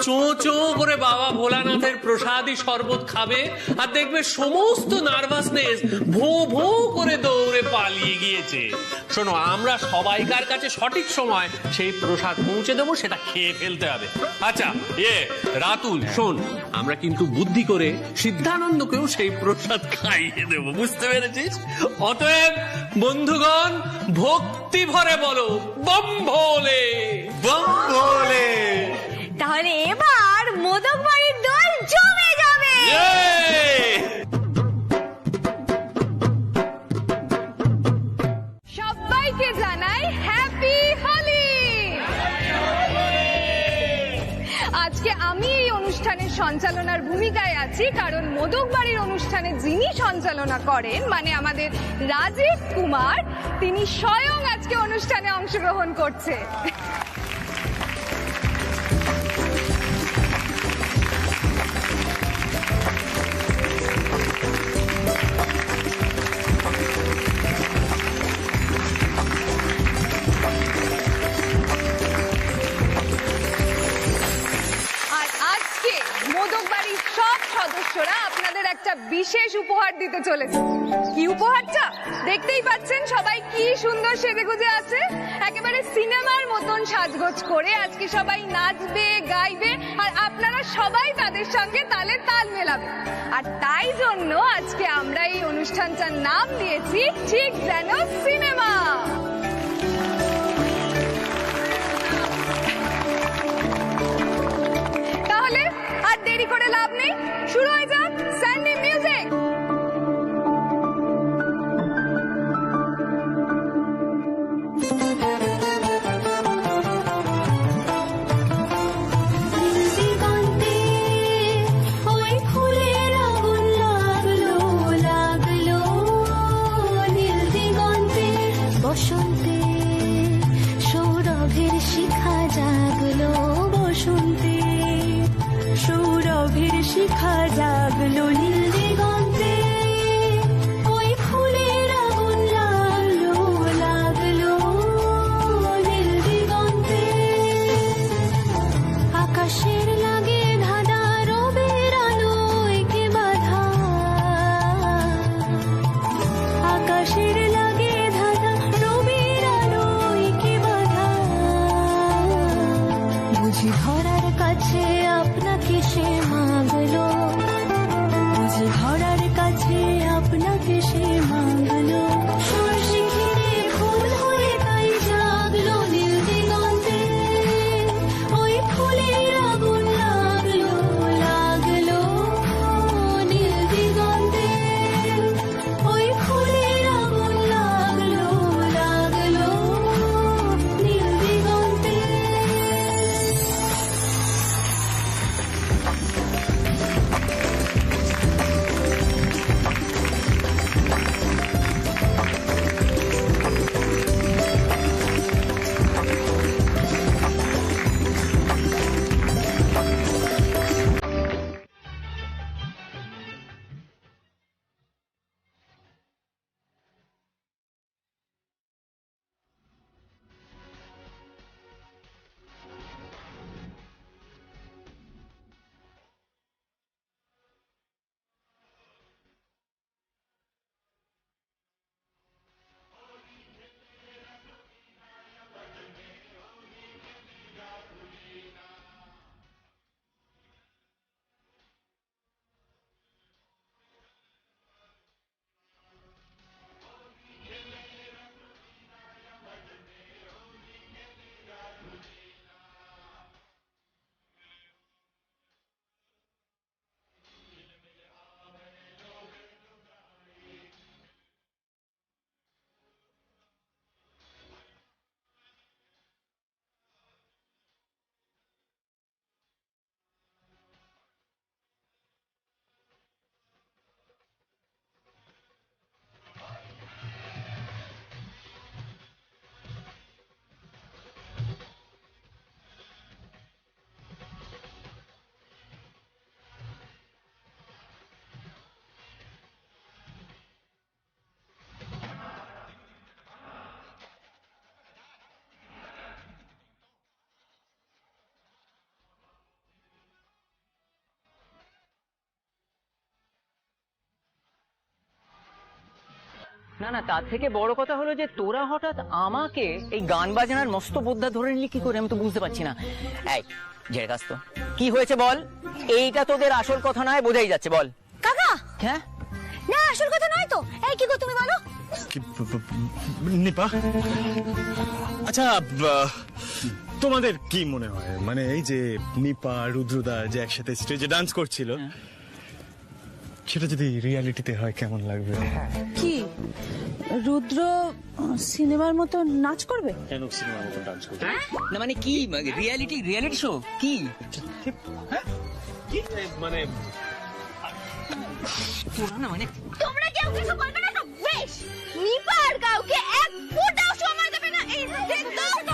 চো চো করে বাবা ভোলানাথের প্রসাদই শরবত খাবে আর দেখবে সমস্ত নার্ভাসনেস ভো ভো করে দৌড়ে পালিয়ে গিয়েছে। শোনো, আমরা সবাইকার কাছে সঠিক সময় সেই প্রসাদ পৌঁছে দেবো, সেটা খেয়ে ফেলতে হবে। আচ্ছা রাতুল শোন, আমরা কিন্তু বুদ্ধি করে সিদ্ধানন্দকেও সেই প্রসাদ খাইয়ে দেব, বুঝতে পেরেছিস? অতএব বন্ধুগণ, ভক্তি ভরে বলো বম ভোলে বম ভোলে। তাহলে এবার মোদক বাড়ির দল জমে যাবে। সঞ্চালনার ভূমিকায় আছি, কারণ মোদক বাড়ির অনুষ্ঠানে যিনি সঞ্চালনা করেন মানে আমাদের রাজীব কুমার, তিনি স্বয়ং আজকে অনুষ্ঠানে অংশগ্রহণ করছে। সদস্যরা আপনাদের একটা বিশেষ উপহার দিতে চলেছে। কি উপহারটা দেখতেই পাচ্ছেন, সবাই কি সুন্দর সেজেগুজে আছে, একেবারে সিনেমার মতন সাজগোজ করে আজকে সবাই নাচবে গাইবে, আর আপনারা সবাই তাদের সঙ্গে তালে তাল মেলাবে। আর তাই জন্য আজকে আমরা এই অনুষ্ঠানটার নাম দিয়েছি ঠিক যেন সিনেমা। তাহলে আর দেরি করে লাভ নেই, শুরু হয়ে যাক স্যান্ডি মিউজিক। বসন্তে সৌরভের শিখা জাগলো, বসন্তে সৌরভের শিখা জাগলো, নীল দিগন্তে ওই ফুলের আগুন লাগলো, লাগলো নীল দিগন্তে। আকাশের লাগে ধাঁধা, রবির আলোয় কে বাধা, আকাশের লাগে ধাঁধা, রবির আলোয় কে বাধা। বুঝি ধরার কাছে আপনাকে সে মাগলো, বুঝি ধরার কাছে আপনাকে সে মাগলো। সরষে ঘিরে ফুল হয়ে তাই জাগলো, নীল দিগন্তে ওই ফুলের আগুন লাগলো, লাগলো নীল দিগন্তে ওই ফুলের আগুন লাগলো, লাগলো নীল দিগন্তে। না না, তার থেকে বড় কথা হলো যে তোরা হঠাৎ আমাকে এই গান বাজনার মস্ত বোদ্ধা ধরে নিলি কি করে, আমি তো বুঝতে পারছি না। এই ঝেড়ে কাজ তো কি হয়েছে বল, এইটা তোদের আসল কথা নয়, বোঝাই যাচ্ছে। বল কাকা। হ্যাঁ না আসল কথা নয় তো, এই কি গো তুমি বলো। নিপা, আচ্ছা তোমাদের কি মনে হয়, মানে এই যে নিপা রুদ্রদা যে একসাথে স্টেজে ডান্স করছিল, সেটা যদি রিয়ালিটিতে হয় কেমন লাগবে? কি রুদ্র সিনেমার মতো নাচ করবে? কেন সিনেমার মতো ডান্স করবে? না মানে কি রিয়ালিটি শো কি? মানে তোমরা কেউ কিছু বলবে না তো বেশ। নিপার কাউকে এক ফোঁটাও সময় দেবে না। এই দেখো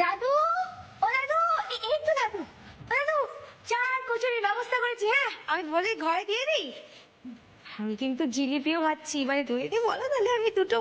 দাদু, ও দাদু, এই তো দাদু। দাদু, চার কচুরির ব্যবস্থা করেছি। হ্যাঁ, আমি বলি ঘরে দিয়ে দিই। আমি কিন্তু জিলিপিও খাচ্ছি, মানে তুমি যদি বলো তাহলে আমি দুটো।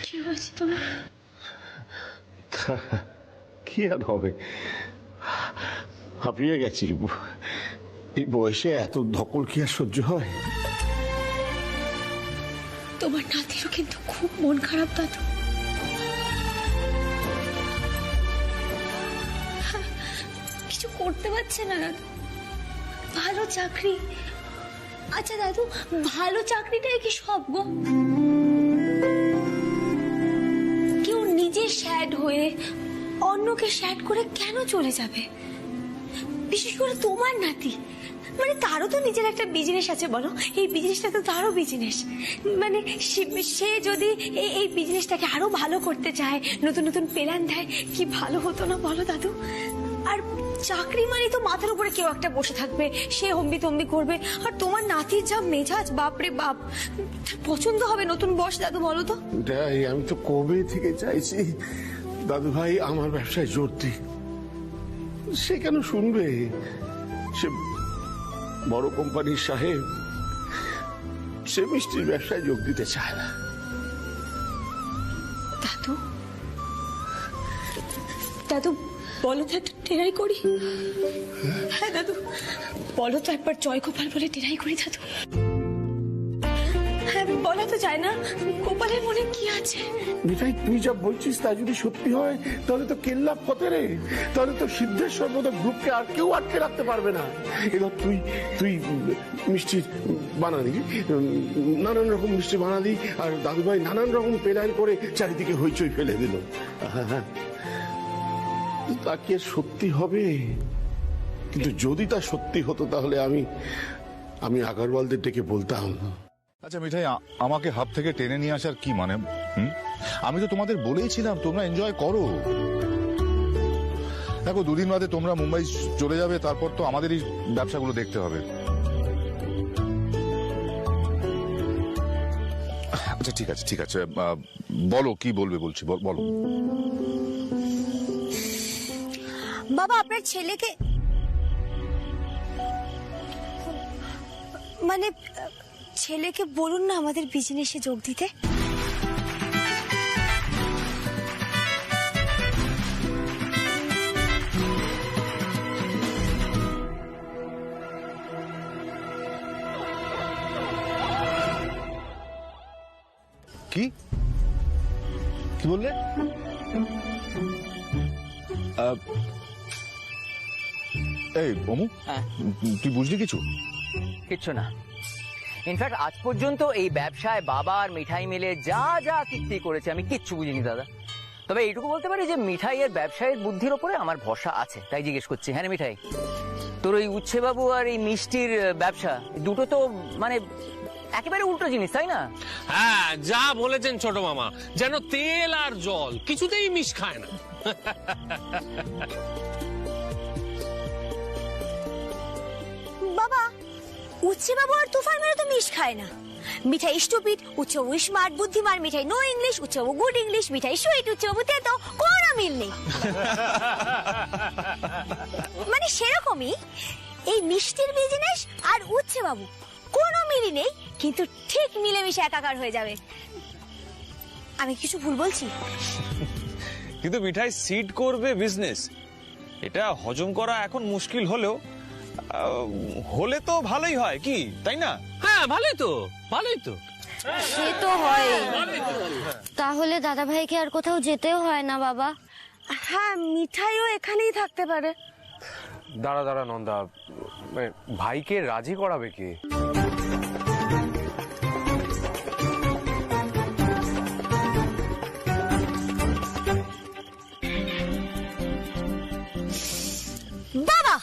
কি হয়েছে তোমার? কি আর হবে, হাঁপিয়ে গেছি। এই বয়সে এত ধকল কি আর সহ্য হয়? তোমার নাতিরও কিন্তু খুব মন খারাপ দাদু। কিছু করতে পারছে না দাদু। ভালো চাকরি, আচ্ছা দাদু ভালো চাকরিটাই কি সব গো? কেউ নিজে শ্যাড হয়ে অন্যকে শ্যাড করে কেন চলে যাবে? বিশেষ করে তোমার নাতি, মানে তারও তো নিজের একটা বিজনেস আছে বলো। এই বিজনেসটা তো তারও বিজনেস। মানে সে যদি এই বিজনেসটাকে আরো ভালো করতে চায়, নতুন নতুন প্ল্যান দেয়, কি ভালো হতো না বলো দাদু? আর চাকরি মানে তো মাথার উপরে কেউ একটা বসে থাকবে, সে হম্বি তম্বি করবে। আর তোমার নাতির যা মেজাজ, বাপরে বাপ, পছন্দ হবে নতুন বস দাদু বলো তো? আমি তো কবে থেকে চাইছি দাদু ভাই আমার ব্যবসায় জোর দিক। সে কেন শুনবে? সে বড় কোম্পানির সাহেব, সে মিষ্টির ব্যবসায় যোগ দিতে চায় না। দাদু, দাদু বলো তো একটা টেরাই করি। হ্যাঁ দাদু, বলো তো একবার জয় গোপাল বলে টেরাই করি দাদু। হ্যাঁ বলা তো যায় না, গোপালের মনে কি আছে? মিঠাই, তুই যা বলছিস তা যদি সত্যি হয় তাহলে তো কেল্লা ফতে রে। তাহলে তো সিদ্ধেশ্বর মতো গ্রুপকে আর কেউ আটকে রাখতে পারবে না। এবার তুই মিষ্টি বানালি, নানান রকম মিষ্টি বানালি, আর দাদুভাই নানান রকম প্ল্যান করে চারিদিকে হইচই ফেলে দিল। হ্যাঁ, তা কি সত্যি হবে? কিন্তু যদি তা সত্যি হতো তাহলে আমি আগরওয়ালদের ডেকে বলতাম। আচ্ছা মিঠাই, আমাকে হাব থেকে টেনে নিয়ে আসার কি মানে? আমি তো তোমাদের বলেইছিলাম তোমরা এনজয় করো। দেখো, দুদিন বাদে তোমরা মুম্বাই চলে যাবে, তারপর তো আমাদের এই ব্যবসাগুলো দেখতে হবে। আচ্ছা ঠিক আছে, বলো কি বলবে। বলছি বলো। বাবা, আপনার ছেলেকে, মানে ছেলেকে বলুন না আমাদের বিজনেসে যোগ দিতে। কি বললে? এই অমু, তুই বুঝলি কিছু? কিচ্ছু না। ইনফ্যাক্ট আজ পর্যন্ত এই ব্যবসায় বাবা আর মিঠাই মিলে যা যা কীর্তি করেছে আমি কিচ্ছু বুঝিনি দাদা। তবে এইটুকু বলতে পারি যে মিঠাইয়ের ব্যবসায়ের বুদ্ধির ওপরে আমার ভরসা আছে, তাই জিজ্ঞেস করছি। হ্যাঁ মিঠাই, তোর ওই উচ্ছে বাবু আর এই মিষ্টির ব্যবসা, দুটো তো মানে একেবারে উল্টো জিনিস, তাই না? হ্যাঁ, যা বলেছেন ছোট মামা, যেন তেল আর জল, কিছুতেই মিশ খায় না। বাবা, উচ্ছে বাবু আর তুফান মেরে তো মিশ খায় না। মিঠাই স্টুপিড, উচ্ছে বাবু স্মার্ট বুদ্ধিমান। মিঠাই নো ইংলিশ, উচ্ছে বাবু গুড ইংলিশ। মিঠাই সুইট, উচ্ছে বাবু তেতো, কোনো মিল নেই। মানে সেরকমই এই মিষ্টির বিজনেস আর উচ্ছে বাবু, কোনো মিলই নেই। কিন্তু ঠিক মিলেমিশে একাকার হয়ে যাবে। আমি কিছু ভুল বলছি? কিন্তু মিঠাই সিড করবে বিজনেস, এটা হজম করা এখন মুশকিল হলেও হলে তো ভালোই হয়, কি তাই না? হ্যাঁ ভালোই তো, ভালোই তো। সে তো হয়। তাহলে দাদা ভাইকে আর কোথাও যেতেও হয় না বাবা। হ্যাঁ, মিঠাইও এখানেই থাকতে পারে। দাঁড়া দাঁড়া নন্দা, ভাইকে রাজি করাবে কে? বাবা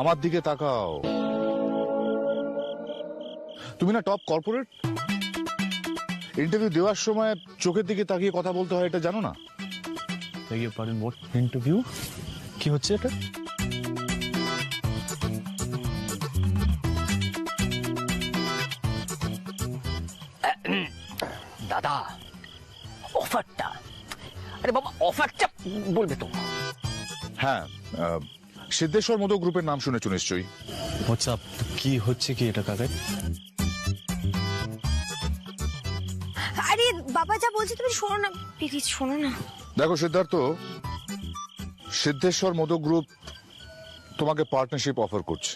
আমার দিকে তাকাও। তুমি না টপ কর্পোরেট, ইন্টারভিউ দেওয়ার সময় চোখের দিকে তাকিয়ে কথা বলতে হয়, এটা জানো না? ইন্টারভিউ কি হচ্ছে এটা? দাদা অফারটা, আরে বাবা অফারটা বলবে তো? হ্যাঁ, সিদ্ধেশ্বর মোদক গ্রুপের নাম শুনেছো নিশ্চয়ই। হোয়াটসঅ্যাপ কি হচ্ছে কি এটা কাকাই? আরে বাবা যা বলছি তুমি শোনো না প্লিজ, শোনো না। দেখো সিদ্ধার্থ, সিদ্ধেশ্বর মোদক গ্রুপ তোমাকে পার্টনারশিপ অফার করছে।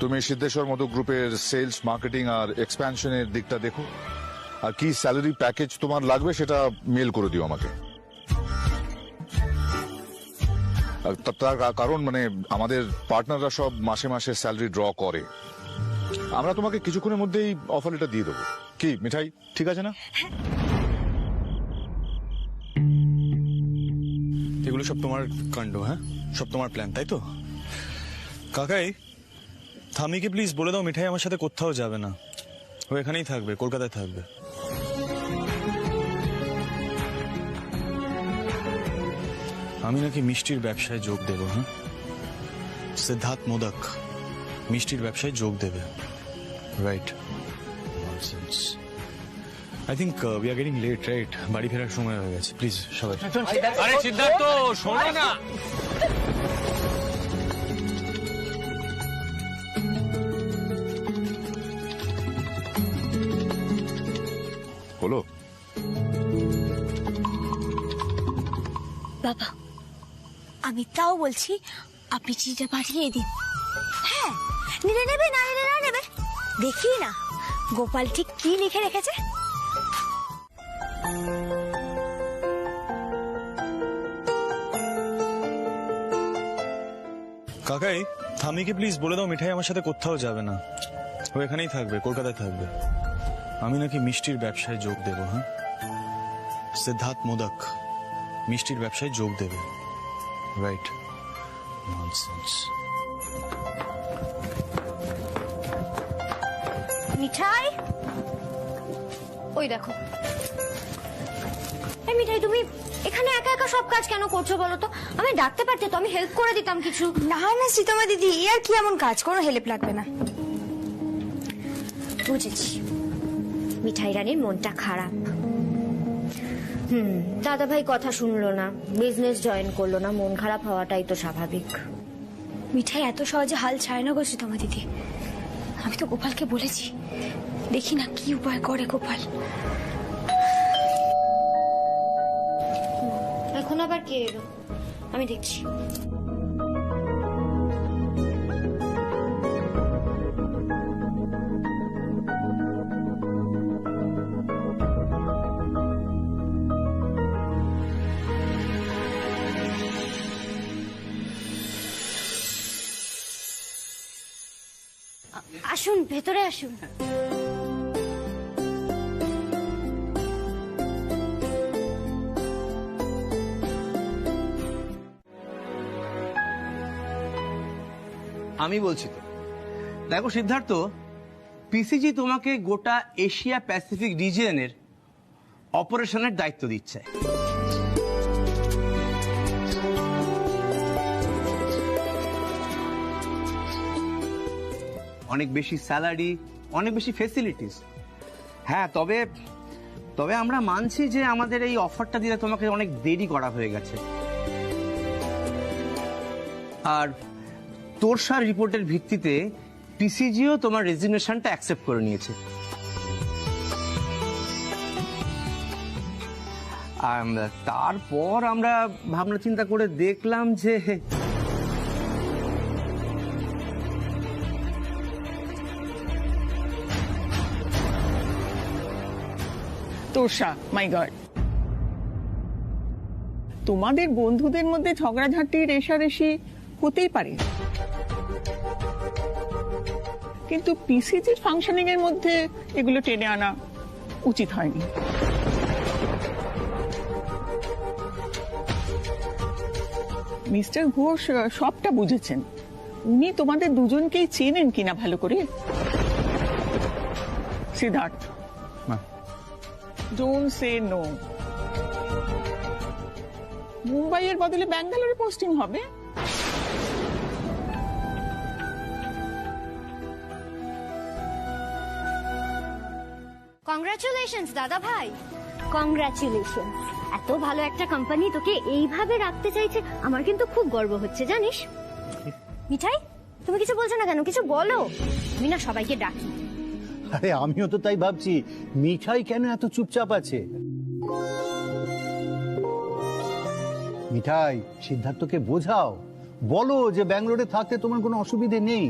তুমি সিদ্ধেশ্বর মোদক গ্রুপের সেলস, মার্কেটিং আর এক্সপ্যানশনের দিকটা দেখো, আর কি স্যালারি প্যাকেজ তোমার লাগবে সেটা মেল করে দিও আমাকে। তার কারণ মানে আমাদের পার্টনাররা সব মাসে মাসে স্যালারি ড্র করে। আমরা তোমাকে কিছুক্ষণের মধ্যেই অফার লেটার দিয়ে দেবো। কি মিঠাই, ঠিক আছে না? এগুলো সব তোমার কাণ্ড? হ্যাঁ, সব তোমার প্ল্যান তাই তো? কাকাই থামিকে প্লিজ বলে দাও মিঠাই আমার সাথে কোথাও যাবে না, ও এখানেই থাকবে, কলকাতায় থাকবে। আমি নাকি মিষ্টির ব্যবসায় যোগ দেব। হ্যাঁ, সিদ্ধার্থ মোদক মিষ্টির ব্যবসায় যোগ দেবে, right? Nonsense. I think we are getting late, right? বাড়ি ফেরার সময় হয়ে গেছে, প্লিজ সবাই। আরে সিদ্ধার্থ শোনো না। হলো বাবা, আমি তাও বলছি আপনি চিঠিটা পাঠিয়ে দিন। হ্যাঁ, নিলে নেবে, না নিলে না নেবে। দেখি না গোপাল ঠিক কি লিখে রেখেছে। কাকাই থামিকে প্লিজ বলে দাও মিঠাই আমার সাথে কোথাও যাবে না, ও এখানেই থাকবে, কলকাতায় থাকবে। আমি নাকি মিষ্টির ব্যবসায় যোগ দেব। হ্যাঁ, সিদ্ধার্থ মোদক মিষ্টির ব্যবসায় যোগ দেবে, রাইট? ননসেন্স। মিঠাই, ওই দেখো। এই মিঠাই, তুমি এখানে একা একা সব কাজ কেন করছো বলো তো? আমি ডাকতে পারতে তো, আমি হেল্প করে দিতাম কিছু। না না সীতামা দিদি, আর কি এমন কাজ, কোনো হেল্প লাগবে না। বুঝেছি, মিঠাই রানীর মনটা খারাপ। দাদা ভাই কথা শুনলো না, বিজনেস জয়েন করলো না, মন খারাপ হওয়াটাই তো স্বাভাবিক। মিঠাই এত সহজে হাল ছাড়ে না গো সীতামা দিদি। আমি তো গোপালকে বলেছি, দেখি না কি উপায় করে গোপাল। এখন আবার কে এলো? আমি দেখছি। আসুন, ভেতরে আসুন। আমি বলছি তো, দেখো সিদ্ধার্থ, পিসিজি তোমাকে গোটা এশিয়া প্যাসিফিক রিজিয়নের অপারেশনের দায়িত্ব দিচ্ছে। অনেক বেশি স্যালারি, অনেক বেশি ফেসিলিটিস। হ্যাঁ, তবে তবে আমরা মানছি যে আমাদের এই অফারটা দিলে তোমাকে অনেক দেরি করা হয়ে গেছে। আর তোরসার রিপোর্টের ভিত্তিতে পিসিজিও তোমার রেজিগনেশনটা অ্যাকসেপ্ট করে নিয়েছে। তারপর আমরা ভাবনা চিন্তা করে দেখলাম যে তোষা, মাই গড, তোমাদের বন্ধুদের মধ্যে ঝগড়াঝাটি রেষারেষি হতেই পারে, কিন্তু পিসিজির ফাংশনিং এর মধ্যে এগুলো টেনে আনা উচিত হয়নি। মিস্টার ঘোষ সবটা বুঝেছেন। উনি তোমাদের দুজনকেই চেনেন কিনা ভালো করে। Siddharth, don't say no. মুম্বাইয়ের বদলে ব্যাঙ্গালোরে পোস্টিং হবে। কংগ্রাচুলেশনস দাদা ভাই, কংগ্রাচুলেশন। এত ভালো একটা কোম্পানি তোকে এইভাবে রাখতে চাইছে, আমার কিন্তু খুব গর্ব হচ্ছে জানিস। মিঠাই, তুমি কিছু বলছো না কেন? কিছু বলো। আমি না সবাইকে ডাকি। আরে আমিও তো তাই ভাবছি, মিঠাই কেন এত চুপচাপ আছে। মিঠাই, সিদ্ধার্থকে বোঝাও, বলো যে ব্যাঙ্গালোরে থাকতে তোমার কোনো অসুবিধে নেই।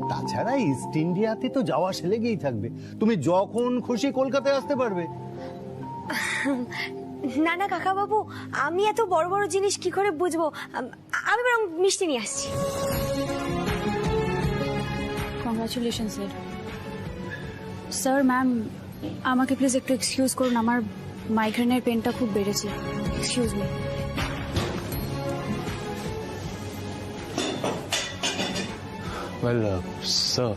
তাছাড়া ইস্ট ইন্ডিয়াতে তো যাওয়া আসা লেগেই থাকবে, তুমি যখন খুশি কলকাতায় আসতে পারবে। না না কাকা বাবু, আমি এত বড় বড় জিনিস কি করে বুঝবো? আমি বরং মিষ্টি নিয়ে আসছি। Congratulation sir. স্যার, ম্যাম, আমাকে প্লিজ একটু এক্সকিউজ করুন, আমার মাইগ্রেনের পেনটা খুব বেড়েছে। Excuse me. Well sir,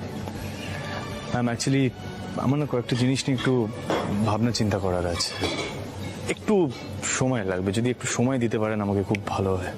ma'am, actually আমার না কয়েকটা জিনিস নিয়ে একটু ভাবনা চিন্তা করার আছে। একটু সময় লাগবে, যদি একটু সময় দিতে পারেন আমাকে খুব ভালো হয়।